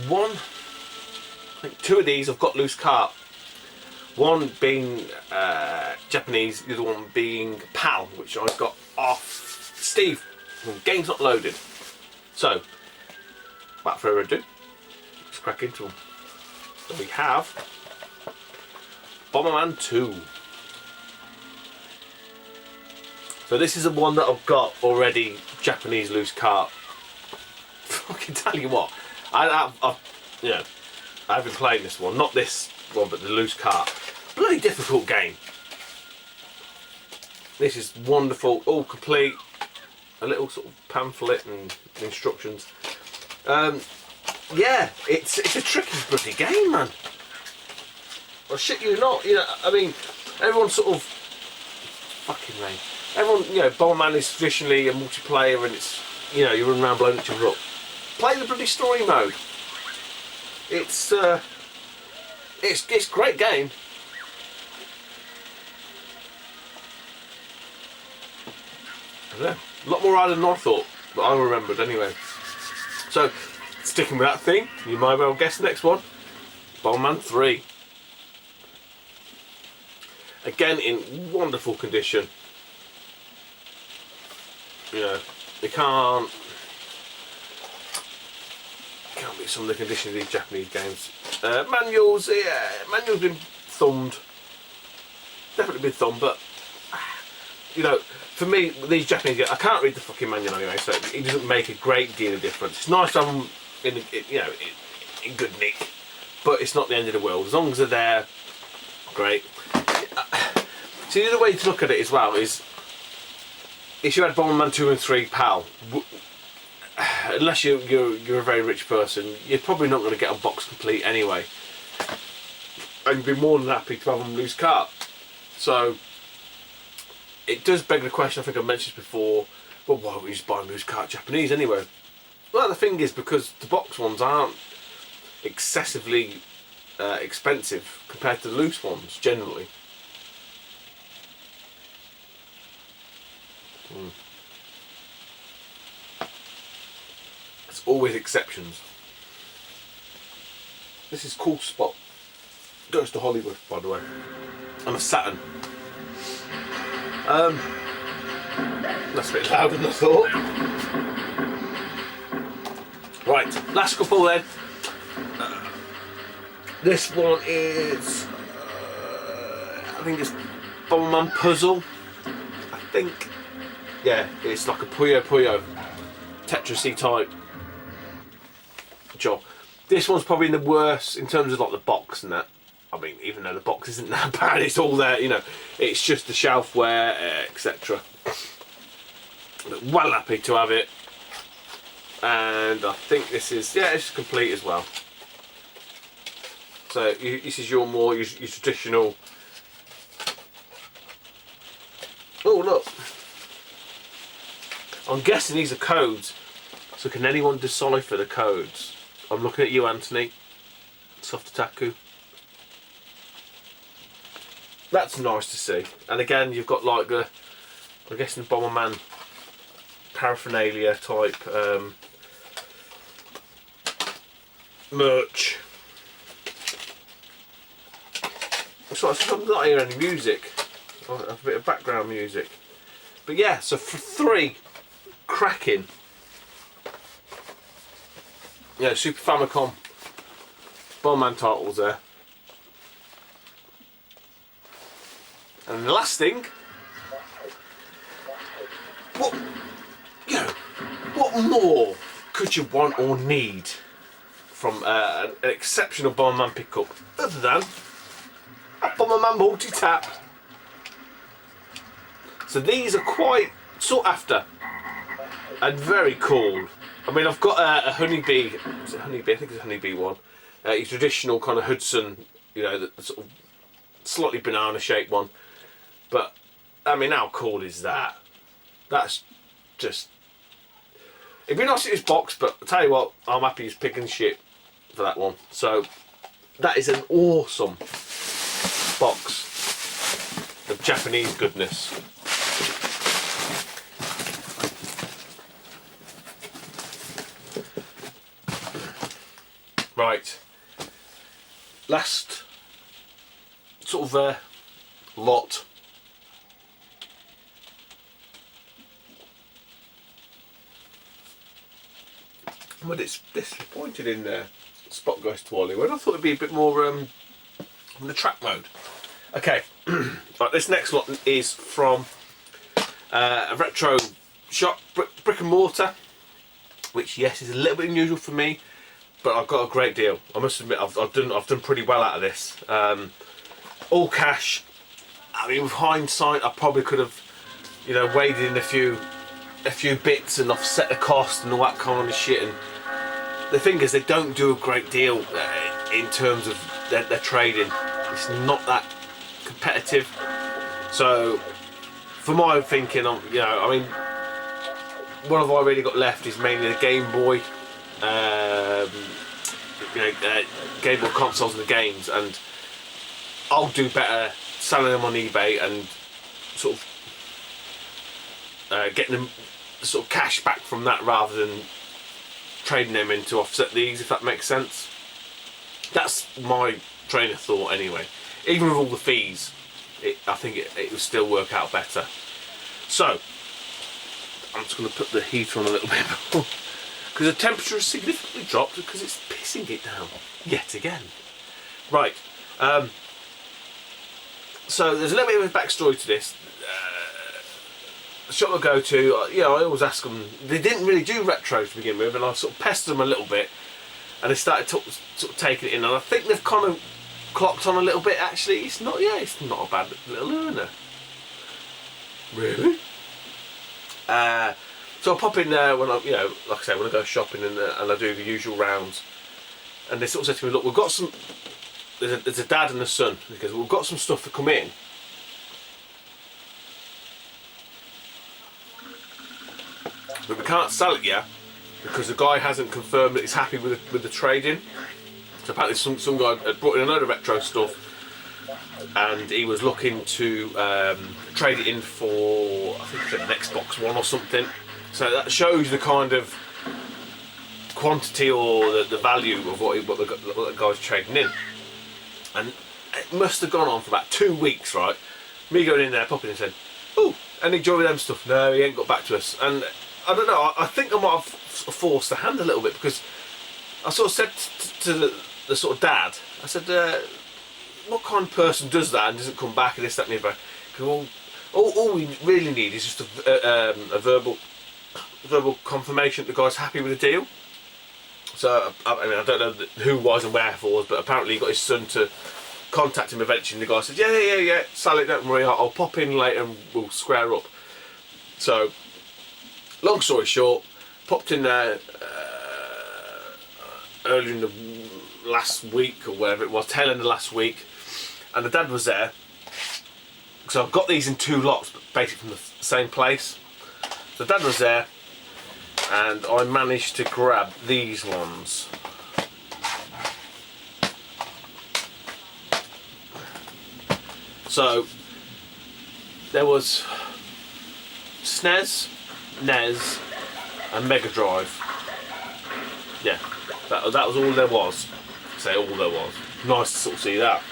I think 2 of these I've got loose cart. One being Japanese, the other one being PAL, which I've got off Steve. Game's not loaded. So, without further ado, let's crack into them. So we have Bomberman 2. So this is the one that I've got already, Japanese loose cart. Fucking tell you what, I've been playing this one, not this one, but the loose cart. Bloody difficult game. This is wonderful, all complete. A little sort of pamphlet and instructions. Yeah, it's a tricky bloody game, man. Well, shit you not, you know. I mean, everyone sort of fucking rain. Everyone, you know, Bomberman is traditionally a multiplayer, and it's, you know, you run around blowing each other up. Play the bloody story mode. It's a great game. I don't know, a lot more harder than I thought, but I remembered anyway. So, sticking with that theme, you might well guess the next one. Bomberman 3. Again in wonderful condition. You know, you can't beat some of the condition of these Japanese games. Manuals, yeah, manuals been thumbed. Definitely been thumbed, but you know, for me, these Japanese games, I can't read the fucking manual anyway, so it doesn't make a great deal of difference. It's nice to have them in good nick, but it's not the end of the world. As long as they're there, great. See, the other way to look at it as well is, if you had Bomberman 2 and 3 PAL, unless you're a very rich person, you're probably not going to get a box complete anyway. And you'd be more than happy to have them loose cart. So, it does beg the question, I think I mentioned this before, well, why don't we just buy loose cart Japanese anyway? Well, the thing is, because the box ones aren't excessively expensive compared to the loose ones, generally. There's always exceptions. This is Cool Spot. Goes to Hollywood, by the way. On a Saturn. That's a bit louder than I thought. Right, last couple then. This one is, I think it's Bomberman Puzzle. I think, yeah, it's like a Puyo Puyo Tetris-y type job. This one's probably the worst in terms of like the box and that. I mean, even though the box isn't that bad, it's all there, you know. It's just the shelfware, etc. But well happy to have it. And I think this is, yeah, it's complete as well. So this is your traditional. Oh look! I'm guessing these are codes. So can anyone decipher the codes? I'm looking at you, Anthony. Soft Otaku. That's nice to see. And again, you've got like the, I'm guessing Bomberman paraphernalia type merch. So I'm not hearing any music. I have a bit of background music. But yeah, so for 3 cracking, yeah, Super Famicom Bomberman titles there. And the last thing, what more could you want or need from an exceptional Bomberman pickup other than a Bomberman multi-tap? So these are quite sought after and very cool. I mean, I've got a Honeybee. Is it Honeybee? I think it's a Honeybee one. A traditional kind of Hudson, you know, the sort of slightly banana-shaped one. But I mean, how cool is that? That's just. It'd be nice to see this box, but I'll tell you what, I'm happy as pig and shit for that one. So that is an awesome box of Japanese goodness. Right, last sort of lot. But it's disappointed in there. Spot goes to Hollywood. I thought it'd be a bit more on the track mode. Okay, right, this next lot is from a retro shop, brick and mortar, which yes is a little bit unusual for me, but I've got a great deal. I must admit, I've done pretty well out of this. All cash. I mean, with hindsight, I probably could have, you know, waded in a few bits and offset the cost and all that kind of shit. And the thing is, they don't do a great deal in terms of their trading. It's not that competitive. So, for my thinking, you know, I mean, what have I really got left is mainly the Game Boy, Game Boy consoles and the games, and I'll do better selling them on eBay and sort of getting them sort of cash back from that rather than trading them in to offset these, if that makes sense. That's my train of thought anyway. Even with all the fees, I think it will still work out better. So, I'm just going to put the heater on a little bit more, because the temperature has significantly dropped because it's pissing it down yet again. Right, so there's a little bit of a backstory to this. The shop I go to, I always ask them, they didn't really do retro to begin with, and I sort of pestered them a little bit, and they started sort of taking it in, and I think they've kind of clocked on a little bit actually. It's not a bad little learner. Really? So I pop in there when I, like I say, when I go shopping and I do the usual rounds, and they sort of said to me, look, we've got some, there's a dad and a son, because we've got some stuff to come in, but we can't sell it yet because the guy hasn't confirmed that he's happy with the trade-in. So apparently some guy had brought in a load of retro stuff, and he was looking to trade it in for, I think it's an Xbox One or something. So that shows the kind of quantity or the value of what the guy's trading in. And it must have gone on for about 2 weeks, right? Me going in there, popping in and saying, oh, any joy with them stuff? No, he ain't got back to us. And I don't know, I think I might have forced the hand a little bit, because I sort of said to the sort of dad, I said, what kind of person does that and doesn't come back and this, that and the other? Because all we really need is just a verbal confirmation that the guy's happy with the deal. So I mean, I don't know who was and wherefore, but apparently he got his son to contact him eventually, and the guy said, yeah, Sally, don't worry, I'll pop in later and we'll square up. So, long story short, popped in there earlier in the last week or whatever it was, tail end of last week, and the dad was there. So I've got these in 2 lots, but basically from the same place. So the dad was there, and I managed to grab these ones. So there was SNES, NES and Mega Drive. Yeah, that was all there was. Say all there was. Nice to sort of see that.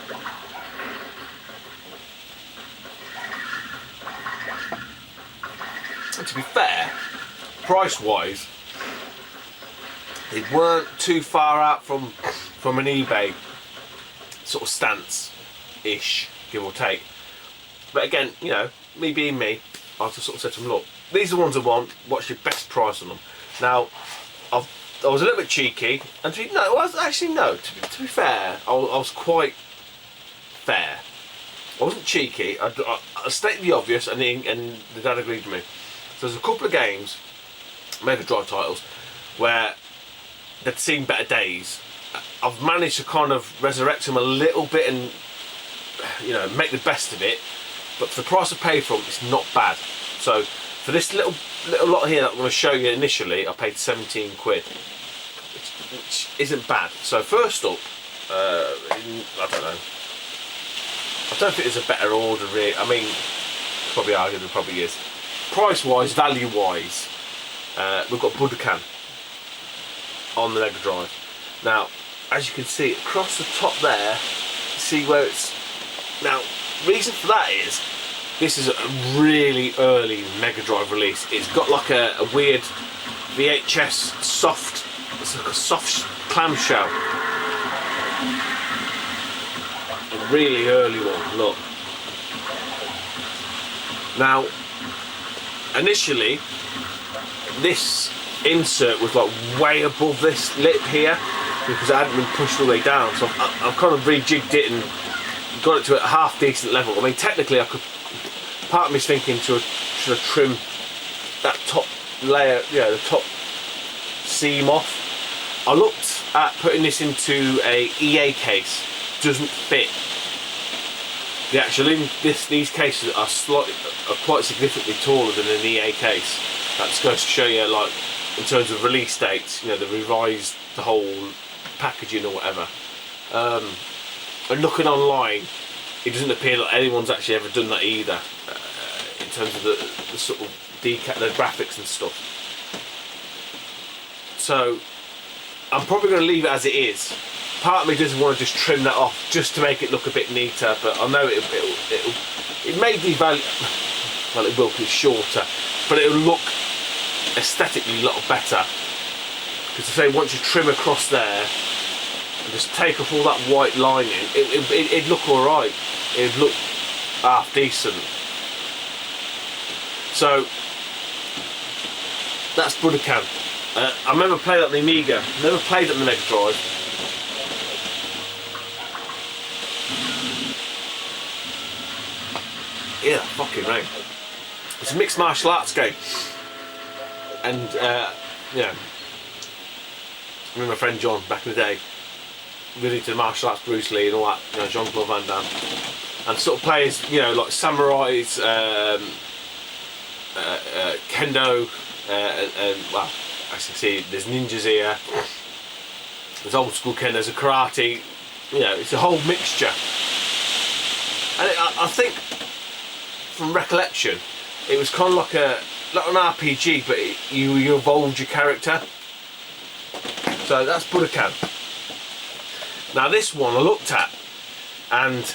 And to be fair, price wise, they weren't too far out from an eBay sort of stance ish, give or take. But again, me being me, I just sort of said to them, look, these are the ones I want, what's your best price on them? Now, I was a little bit cheeky, and to be fair, I was quite fair. I wasn't cheeky, I stated the obvious, and the dad agreed with me. So there's a couple of games, Mega Drive titles, where they'd seen better days. I've managed to kind of resurrect them a little bit and make the best of it, but for the price I paid for them, it's not bad. So for this little lot here that I'm going to show you initially, I paid 17 quid, which isn't bad. So first up, I don't think there's a better order really. I mean, probably argue there probably is. Price wise, value wise, we've got Budokan on the Mega Drive. Now, as you can see across the top there, see where it's, now reason for that is this is a really early Mega Drive release. It's got like a weird VHS soft, it's like a soft clamshell, a really early one. Look, now initially this insert was like way above this lip here because it hadn't been pushed all the way down, so I've kind of rejigged it and got it to a half decent level. I mean, technically I could, part of me's thinking should I trim that top layer, the top seam off. I looked at putting this into a EA case, doesn't fit. The actual these cases are quite significantly taller than an EA case. That's going to show you, like, in terms of release dates, they revised the whole packaging or whatever. And looking online, it doesn't appear that anyone's actually ever done that either, in terms of the sort of the graphics and stuff. So I'm probably going to leave it as it is, part of me doesn't want to just trim that off just to make it look a bit neater, but I know it made the value, well it will because it's shorter, but it'll look aesthetically a lot better. Because I say once you trim across there and just take off all that white lining, it'd look alright. It'd look half decent. So that's Budokan. I remember playing that on the Amiga, never played it on the Mega Drive. Yeah, fucking right. It's a mixed martial arts game. And, yeah, me and my friend John, back in the day, really into martial arts, Bruce Lee and all that, you know, Jean-Claude Van Damme. And sort of plays, you know, like samurais, kendo, and well, I see there's ninjas here, there's old school kendo, there's a karate, you know, it's a whole mixture. And I think, from recollection, it was kind of like an RPG, but you evolved your character. So that's Budokan. Now this one I looked at, and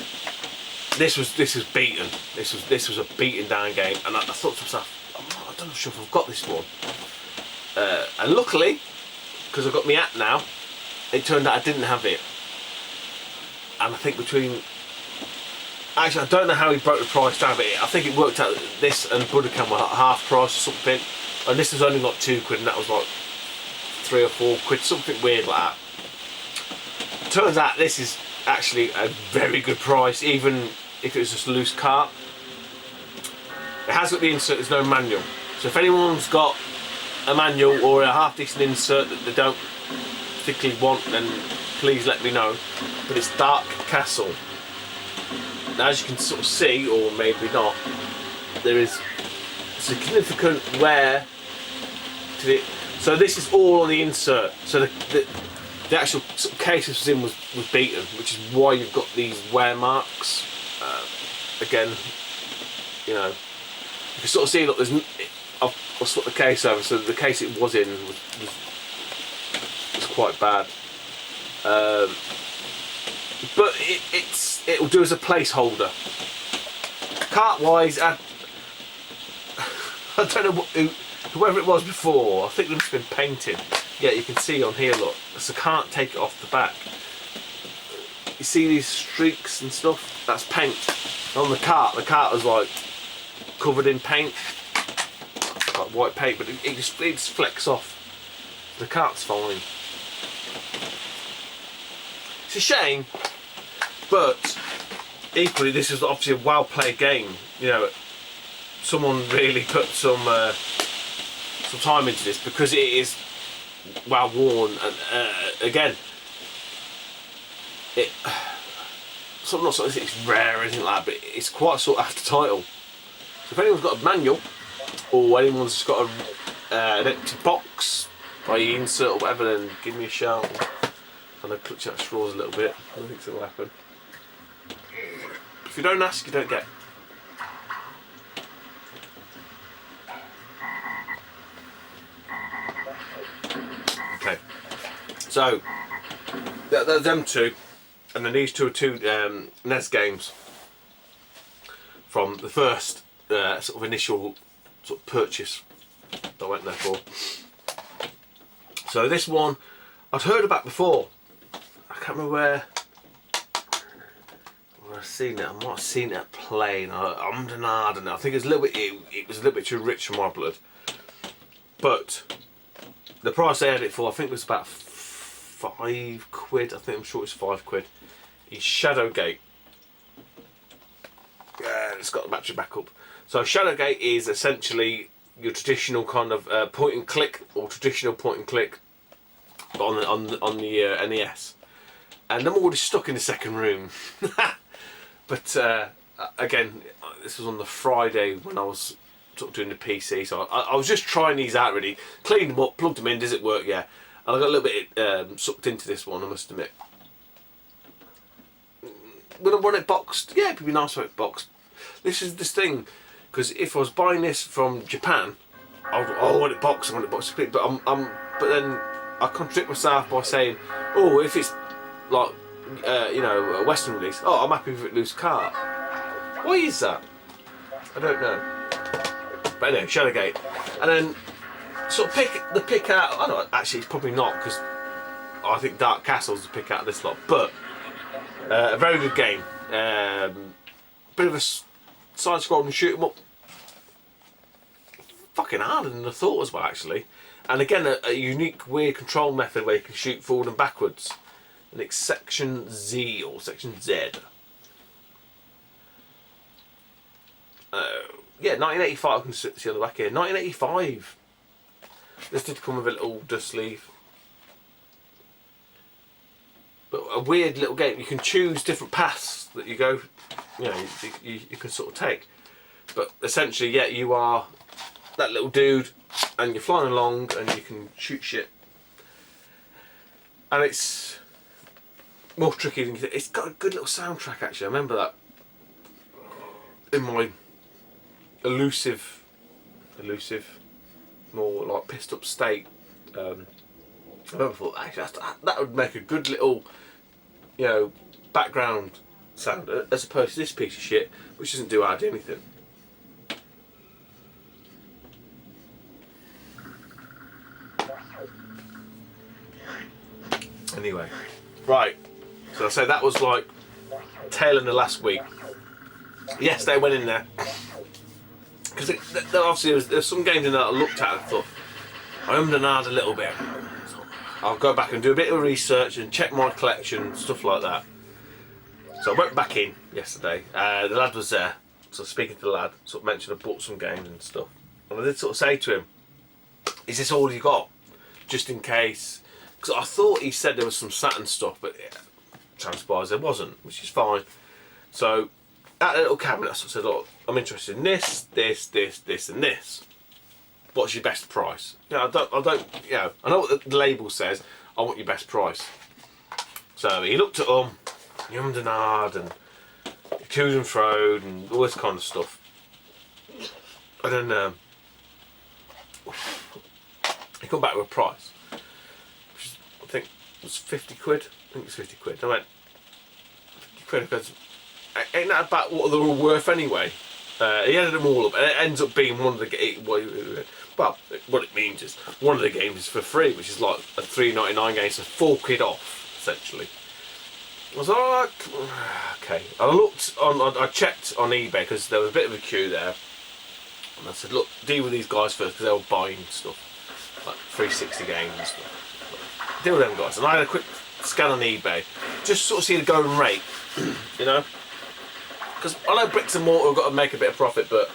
this was beaten. This was a beaten down game, and I thought to myself, I don't know if I've got this one. And luckily, because I've got my app now, it turned out I didn't have it. And I think between, actually I don't know how he broke the price down, but I think it worked out that this and Budokan were half price or something, and this was only like £2 and that was like £3 or £4, something weird like that. Turns out this is actually a very good price, even if it was just a loose cart. It has got the insert, there's no manual. So if anyone's got a manual or a half decent insert that they don't particularly want, then please let me know. But it's Dark Castle. Now, as you can sort of see, or maybe not, there is significant wear to it. So this is all on the insert. So the actual sort of case this was in was beaten, which is why you've got these wear marks. Again, you know, you can sort of see, look, there's, I'll swap the case over, so the case it was in was quite bad. But it'll do as a placeholder. Cart wise, I don't know whoever it was before, I think they must have been painted. Yeah, you can see on here, look, so I can't take it off the back. You see these streaks and stuff? That's paint. On the cart was like covered in paint, like white paint, but it just flecks off. The cart's fine. It's a shame, but equally this is obviously a well played game. You know, someone really put some time into this, because it is well worn, and again, not something it's rare or anything like that, but it's quite sought after title. So if anyone's got a manual, or anyone's got an empty box, i.e. insert or whatever, then give me a shout. And I clutch at straws a little bit. I don't think it'll happen. If you don't ask, you don't get. Okay, so there's them two, and then these two are two NES games from the first sort of initial sort of purchase that I went there for. So this one I'd heard about before. I can't remember where I've seen it. I might have seen it playing. I don't know. I think it was a little bit. It was a little bit too rich for my blood. But the price they had it for, I think, was about £5. I think I'm sure it's £5. It's Shadowgate. It's got the battery backup. So Shadowgate is essentially your traditional kind of point and click, or traditional point and click, but on the NES. And I'm already stuck in the second room. But again, this was on the Friday when I was sort of doing the PC, so I was just trying these out really, cleaned them up, plugged them in, does it work? Yeah. And I got a little bit sucked into this one, I must admit. Would I want it boxed? Yeah, it'd be nice to have it boxed. This is this thing, because if I was buying this from Japan, I want it boxed, but then I contradict myself by saying, oh, if it's like you know, a Western release. Oh, I'm happy with it loose cart. Why is that? I don't know. But anyway, Shadowgate, and then sort of pick out. I don't know, actually, it's probably not, because I think Dark Castle's the pick out of this lot. But a very good game. Bit of a side-scrolling shoot 'em up. Fucking harder than I thought as well, actually. And again, a unique, weird control method where you can shoot forward and backwards. And it's Section Z or Section Z. Yeah, 1985. I can see on the back here. 1985. This did come with a little dust sleeve. But a weird little game. You can choose different paths that you go. You know, you can sort of take. But essentially, yeah, you are that little dude, and you're flying along, and you can shoot shit. And it's more tricky than you think. It's got a good little soundtrack, actually. I remember that in my elusive, more like pissed up state. I remember thought, actually, that would make a good little, you know, background sound, as opposed to this piece of shit, which doesn't do hardly anything. Anyway, right, so I say that was like tail end of last week. Yesterday I went in there, because obviously there's some games in there I looked at and thought, I ummed and ahed a little bit. I'll go back and do a bit of research and check my collection, stuff like that. So I went back in yesterday, the lad was there, so speaking to the lad, sort of mentioned I bought some games and stuff. And I did sort of say to him, is this all you got? Just in case. Because I thought he said there was some Saturn stuff, but it transpires there wasn't, which is fine. So at the little cabinet I sort of said, look, I'm interested in this, and this. What's your best price? You know, I don't, you know, I know what the label says. I want your best price. So he looked at them, yummed and ahed, and toed and froed, and all this kind of stuff. And then he come back with a price, which is, I think it was 50 quid. I think it was 50 quid. I went, 50 quid, because ain't that about what they were worth anyway? He added them all up, and it ends up being one of the well, what it means is one of the games is for free, which is like a £3.99 game, so £4 off essentially. I was like, okay. I checked on eBay because there was a bit of a queue there, and I said, look, deal with these guys first, because they were buying stuff like 360 games and stuff. Deal with them guys, and I had a quick scan on eBay, just sort of see the going rate, you know. Because I know bricks and mortar have got to make a bit of profit, but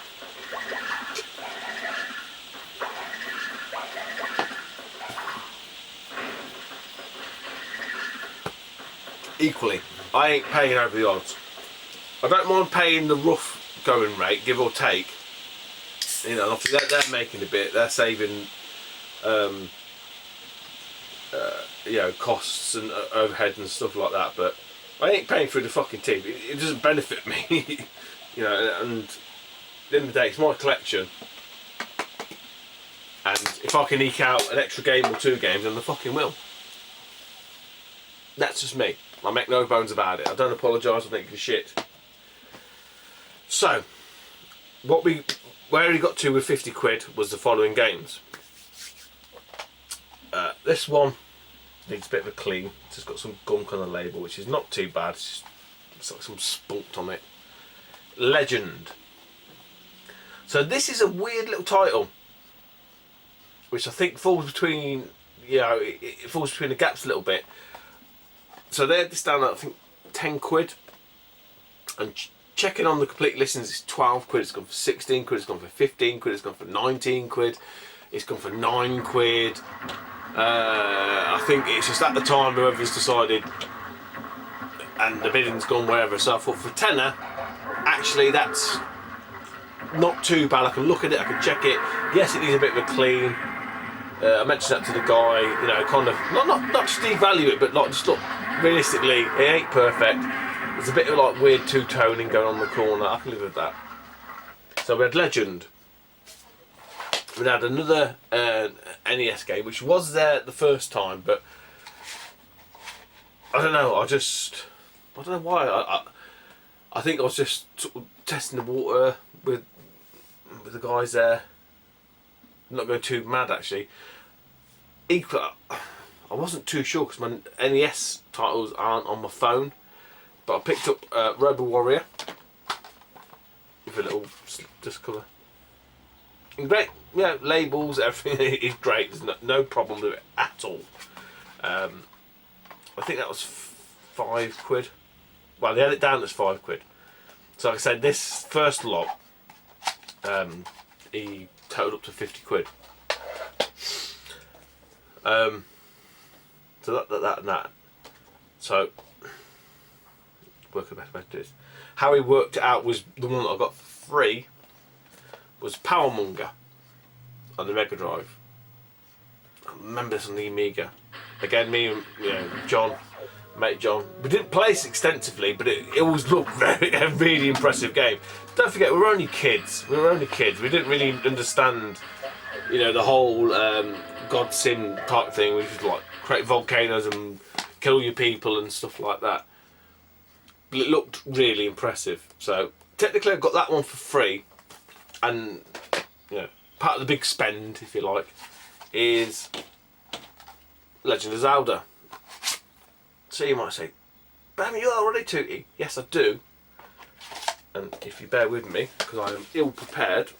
equally, I ain't paying over the odds. I don't mind paying the rough going rate, give or take. You know, obviously they're making a bit, they're saving, you know, costs and overhead and stuff like that, but I ain't paying through the fucking team. It doesn't benefit me, you know. And at the end of the day, it's my collection, and if I can eke out an extra game or two games, then I fucking will. That's just me. I make no bones about it. I don't apologise. I think it's shit. So, where we got to with 50 quid was the following games. This one needs a bit of a clean. It's just got some gunk on the label, which is not too bad. It's like some spunk on it. Legend. So this is a weird little title, which I think falls between, you know, it falls between the gaps a little bit. So they're just down at, I think, 10 quid. And checking on the complete listings, it's 12 quid. It's gone for 16 quid. It's gone for 15 quid. It's gone for 19 quid. It's gone for 9 quid. I think it's just at the time whoever's decided, and the bidding's gone wherever. So I thought for tenner, actually that's not too bad. I can look at it, I can check it. Yes, it needs a bit of a clean. I mentioned that to the guy, you know, kind of not just devalue it, but like just look, realistically, it ain't perfect. There's a bit of like weird two-toning going on in the corner. I can live with that. So we had Legend. We had another NES game, which was there the first time, but I don't know. I don't know why. I think I was just sort of testing the water with the guys there. I'm not going too mad actually. Equal, I wasn't too sure because my NES titles aren't on my phone, but I picked up Robo Warrior with a little disc cover. Great, yeah, labels, everything is great. There's no problem with it at all. I think that was £5. Well, they had it down as £5. So like I said, this first lot, he totaled up to £50. So that and that. So work the best way to do this. How he worked it out was the one that I got for free was Powermonger on the Mega Drive. I remember this on the Amiga. Again, me and John, mate John, we didn't play this extensively, but it always looked a really impressive game. Don't forget, we were only kids. We didn't really understand, the whole God Sim type thing, which is like create volcanoes and kill your people and stuff like that. But it looked really impressive. So technically, I got that one for free, and part of the big spend, if you like, is Legend of Zelda. So you might say, "But haven't you already, Tootie?" Yes, I do. And if you bear with me, because I am ill prepared.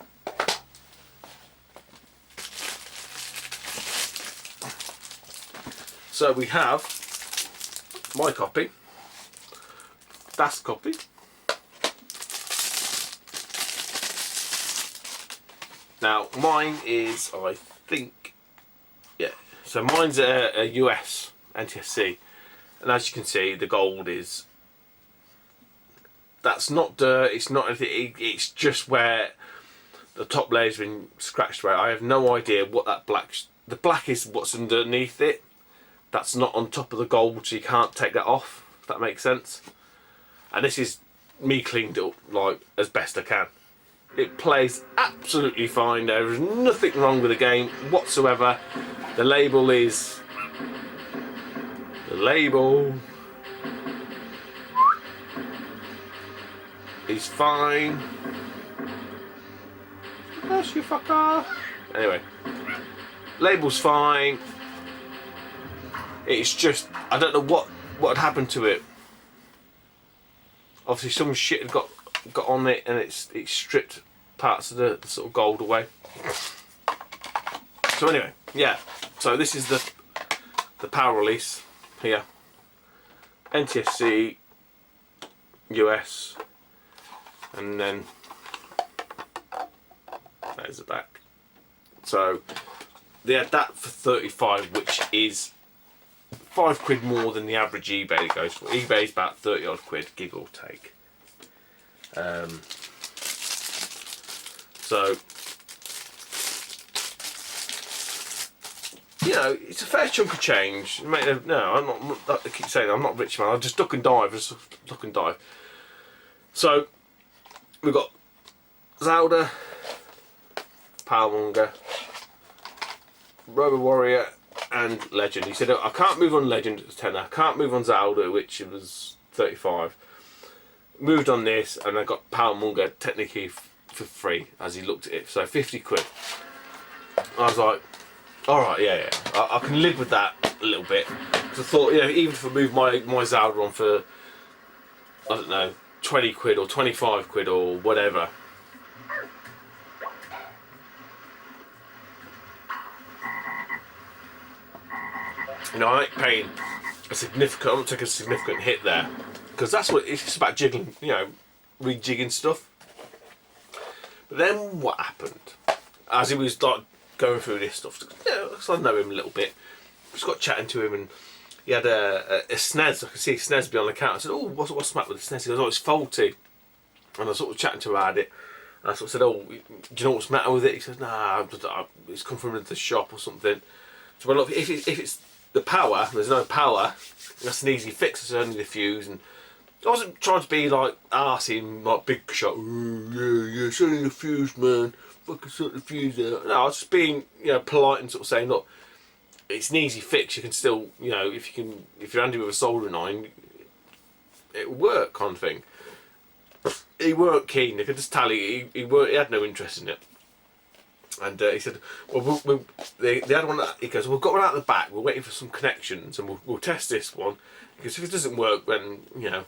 So we have my copy, Das copy, now mine is, I think, so mine's a US NTSC, and as you can see the gold is, that's not dirt, it's not anything, it's just where the top layer's been scratched away. I have no idea what that the black is what's underneath it. That's not on top of the gold, so you can't take that off, if that makes sense. And this is me cleaned it up like as best I can. It plays absolutely fine. There is nothing wrong with the game whatsoever. The label is fine. Bless you, fucker. Anyway, label's fine. It's just, I don't know what had happened to it. Obviously some shit had got on it, and it's stripped parts of the sort of gold away. So anyway, yeah. So this is the power release here. NTSC US, and then there's the back. So they had that for 35, which is £5 more than the average eBay goes for. eBay's about 30 odd quid, give or take. So it's a fair chunk of change. No, I'm not. I keep saying I'm not a rich man. I just duck and dive. So we've got Zelda, Powermonger, Robo Warrior, and Legend. He said, I can't move on Legend, it was 10. I can't move on Zelda, which was 35. Moved on this, and I got Powermonger technically for free as he looked at it. So £50. I was like, alright, yeah. I can live with that a little bit. Because I thought, even if I move my Zelda on for, I don't know, £20 or £25 or whatever. I ain't paying I'm not taking a significant hit there, because that's what it's about, jiggling, rejigging stuff. But then what happened? As he was like going through this stuff, because I know him a little bit, just got chatting to him, and he had a SNES. I could see SNES behind the counter. I said, "Oh, what's the matter with the SNES?" He goes, "Oh, it's faulty." And I sort of chatting to him about it, and I sort of said, "Oh, do you know what's the matter with it?" He says, "Nah, it's come from the shop or something." So, well, look, if it's the power, there's no power, that's an easy fix. It's only the fuse. And I wasn't trying to be like arsey and like big shot. Yeah, it's only the fuse, man. Fucking sort the fuse out. No, I was just being polite and sort of saying, look, it's an easy fix. You can still, you know, if you're handy with a soldering iron, it'll work, kind of thing. He weren't keen. I could just tell he had no interest in it. And he said, well, they had one. He goes, we've got one out the back. We're waiting for some connections, and we'll test this one. Because if it doesn't work, then you know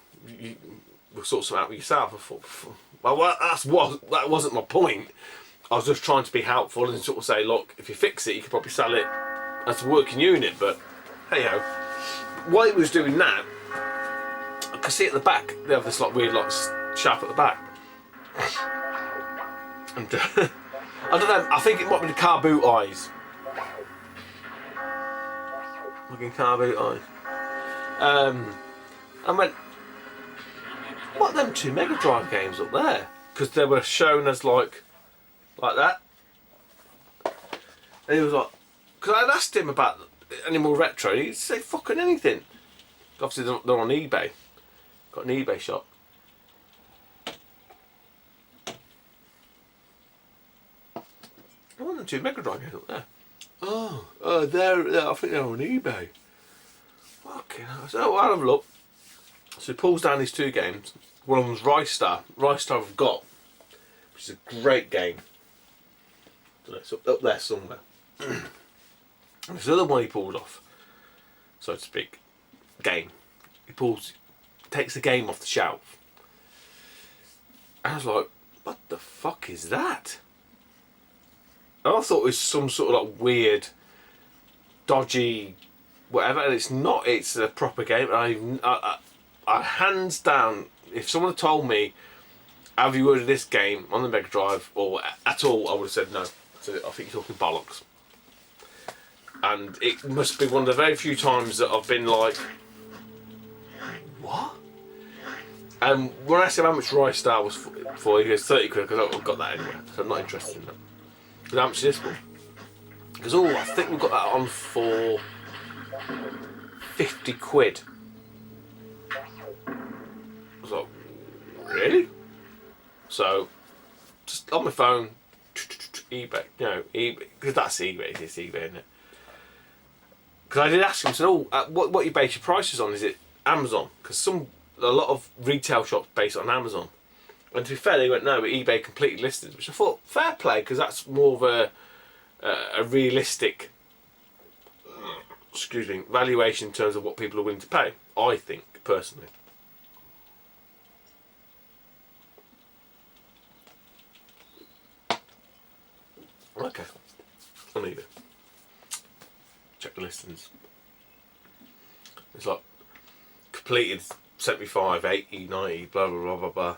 we'll sort something out with yourself. I thought, well, that wasn't my point. I was just trying to be helpful and sort of say, look, if you fix it, you could probably sell it as a working unit. But hey ho, while he was doing that, I could see at the back they have this like weird like sharp at the back, and I don't know. I think it might be the car boot eyes. Looking car boot eyes. I went, what are them 2 Mega Drive games up there? Because they were shown as like that. And he was like, because I'd asked him about any more retro, and he'd say fucking anything. Obviously they're on eBay. Got an eBay shop. I want them 2 Mega Drive games up there. Oh, they're I think they're on eBay. Fucking hell. So I'll have a look. So he pulls down these 2 games. One of them's Rise Star. Rise Star I've got, which is a great game. I don't know, it's up there somewhere. And there's the other one he pulled off, so to speak. Game. He takes the game off the shelf. And I was like, what the fuck is that? And I thought it was some sort of like weird, dodgy, whatever, and it's not. It's a proper game. I hands down, if someone had told me, have you heard of this game on the Mega Drive or at all, I would have said no. So I think you're talking bollocks. And it must be one of the very few times that I've been like, what? And when I asked him how much Rise Star was for, he goes 30 quid, because I've got that anyway, so I'm not interested in that. But how much is this one? Because, I think we've got that on for 50 quid. I was like, really? So, just on my phone, eBay, eBay, because that's eBay, it's eBay, isn't it? Because I did ask him, I said, what you base your prices on? Is it Amazon? Because a lot of retail shops base it on Amazon. And to be fair, they went, no, but eBay completely listed, which I thought, fair play, because that's more of a realistic, valuation in terms of what people are willing to pay, I think, personally. Okay, on eBay. Check the listings. It's like completed 75, 80, 90, blah blah blah blah blah.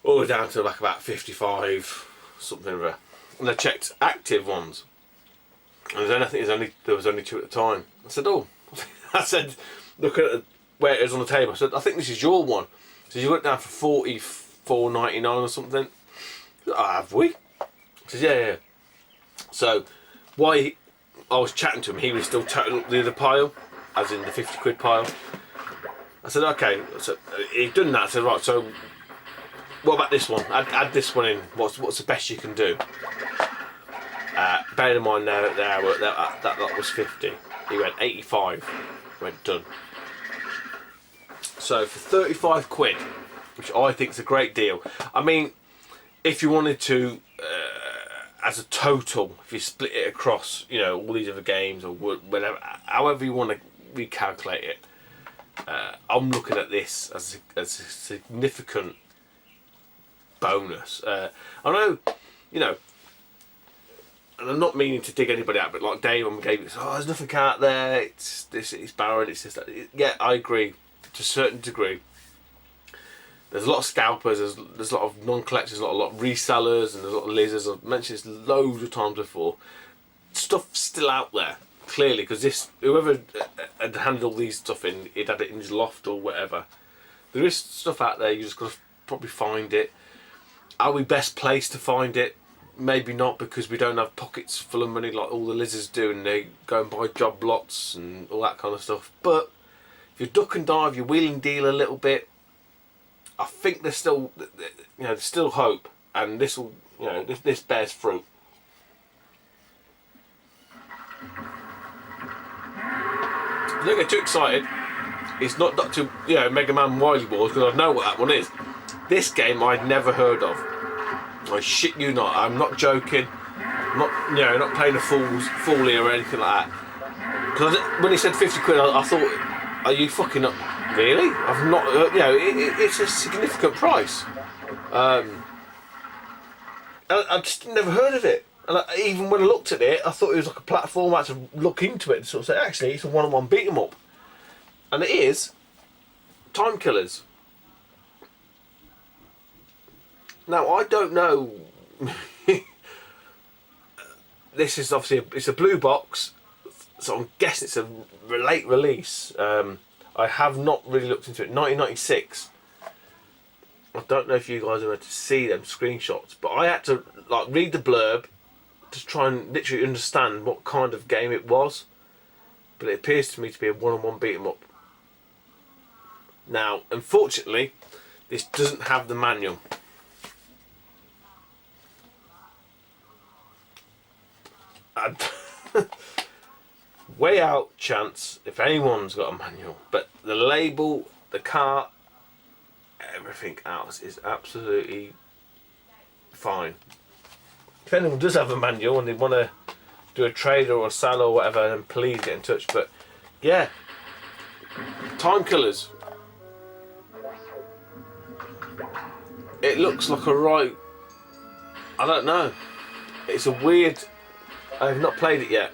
All the way down to like about 55, something like that. And I checked active ones. And then I think there was only 2 at the time. I said, I said, looking at where it is on the table, I said, I think this is your one. So you went down for $44.99 or something. Have we? I said, yeah. So why I was chatting to him, he was still toting up the other pile, as in the 50 quid pile. I said, okay. So he'd done that. I said, right, so what about this one? Add this one in. What's the best you can do? Bear in mind that lot was 50. He went 85. Went done. So for 35 quid, which I think is a great deal. I mean, if you wanted to, as a total, if you split it across, all these other games or whatever, however you want to recalculate it, I'm looking at this as a significant bonus. I know, and I'm not meaning to dig anybody out, but like Dave gave it, there's nothing out there, it's barren, it's just that. Yeah, I agree to a certain degree. There's a lot of scalpers, there's a lot of non-collectors, a lot of resellers, and there's a lot of lizards. I've mentioned this loads of times before. Stuff's still out there, clearly, because whoever had handed all these stuff in, he'd had it in his loft or whatever. There is stuff out there, you just got to probably find it. Are we best placed to find it? Maybe not, because we don't have pockets full of money like all the lizards do, and they go and buy job lots and all that kind of stuff. But if you duck and dive, you wheel and deal a little bit, I think there's still hope, and this will, this bears fruit. Don't get too excited. It's not Dr. Mega Man Wily Wars, because I know what that one is. This game I'd never heard of. I shit you not. I'm not joking. I'm not playing a fool here or anything like that. Because when he said 50 quid, I thought, are you fucking up? Really? I've not. It's a significant price. I just never heard of it. And even when I looked at it, I thought it was like a platform. I had to look into it and sort of say, actually, it's a one-on-one beat 'em up. And it is Time Killers. Now, I don't know. This is obviously it's a blue box, so I'm guessing it's a late release. I have not really looked into it. 1996. I don't know if you guys are able to see them screenshots, but I had to read the blurb to try and literally understand what kind of game it was. But it appears to me to be a one-on-one beat 'em up. Now, unfortunately, this doesn't have the manual. Way out chance if anyone's got a manual, but the label, the car, everything else is absolutely fine. If anyone does have a manual and they want to do a trade or a sell or whatever, then please get in touch. But yeah, Time Killers. It looks like a right, I don't know, it's a weird, I've not played it yet,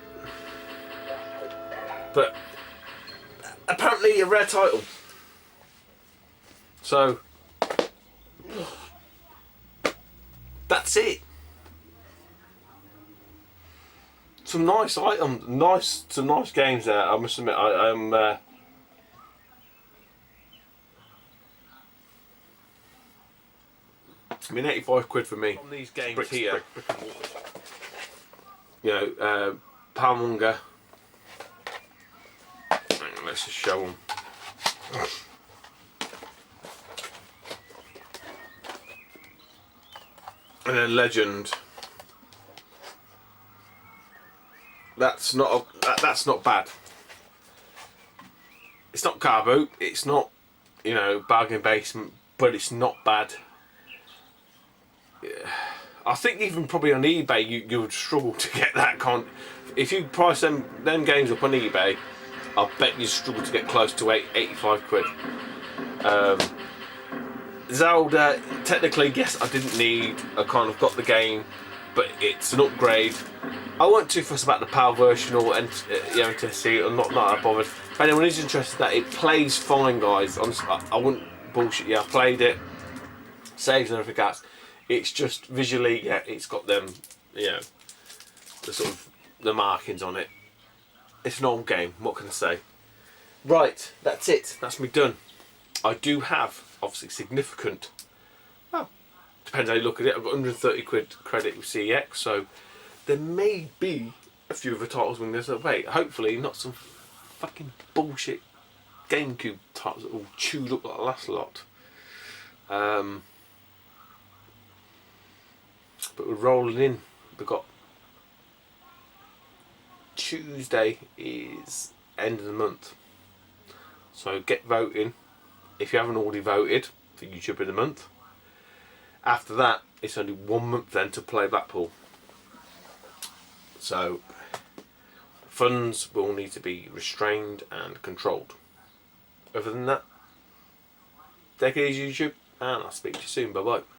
but apparently a rare title. So that's it. Some nice items, some nice games there. I must admit, I'm I mean, 85 quid for me. On these games brick and mortar. Palmonga. Hang on, let's just show them. And then Legend. That's not bad. It's not car boot. It's not bargain basement, but it's not bad. I think even probably on eBay you would struggle to get that if you price them games up on eBay, I bet you'd struggle to get close to 85 quid. Zelda, technically yes, I didn't need. I kind of got the game, but it's an upgrade. I wasn't too fussed about the PAL version or NTSC. I'm not that bothered. If anyone is interested, that it plays fine, guys. I wouldn't bullshit you. I played it, saves and everything else. It's just visually, yeah, it's got them, the sort of the markings on it. It's an old game. What can I say? Right, that's it. That's me done. I do have obviously significant. Well, depends how you look at it. I've got 130 quid credit with CEX, so there may be a few other titles when there's wait. Hopefully, not some fucking bullshit GameCube titles that all chewed up like the last lot. But we're rolling in. We've got Tuesday is end of the month, so get voting if you haven't already voted for YouTube of the month. After that, it's only 1 month then to play Blackpool, so funds will need to be restrained and controlled. Other than that, take it easy YouTube, and I'll speak to you soon. Bye bye.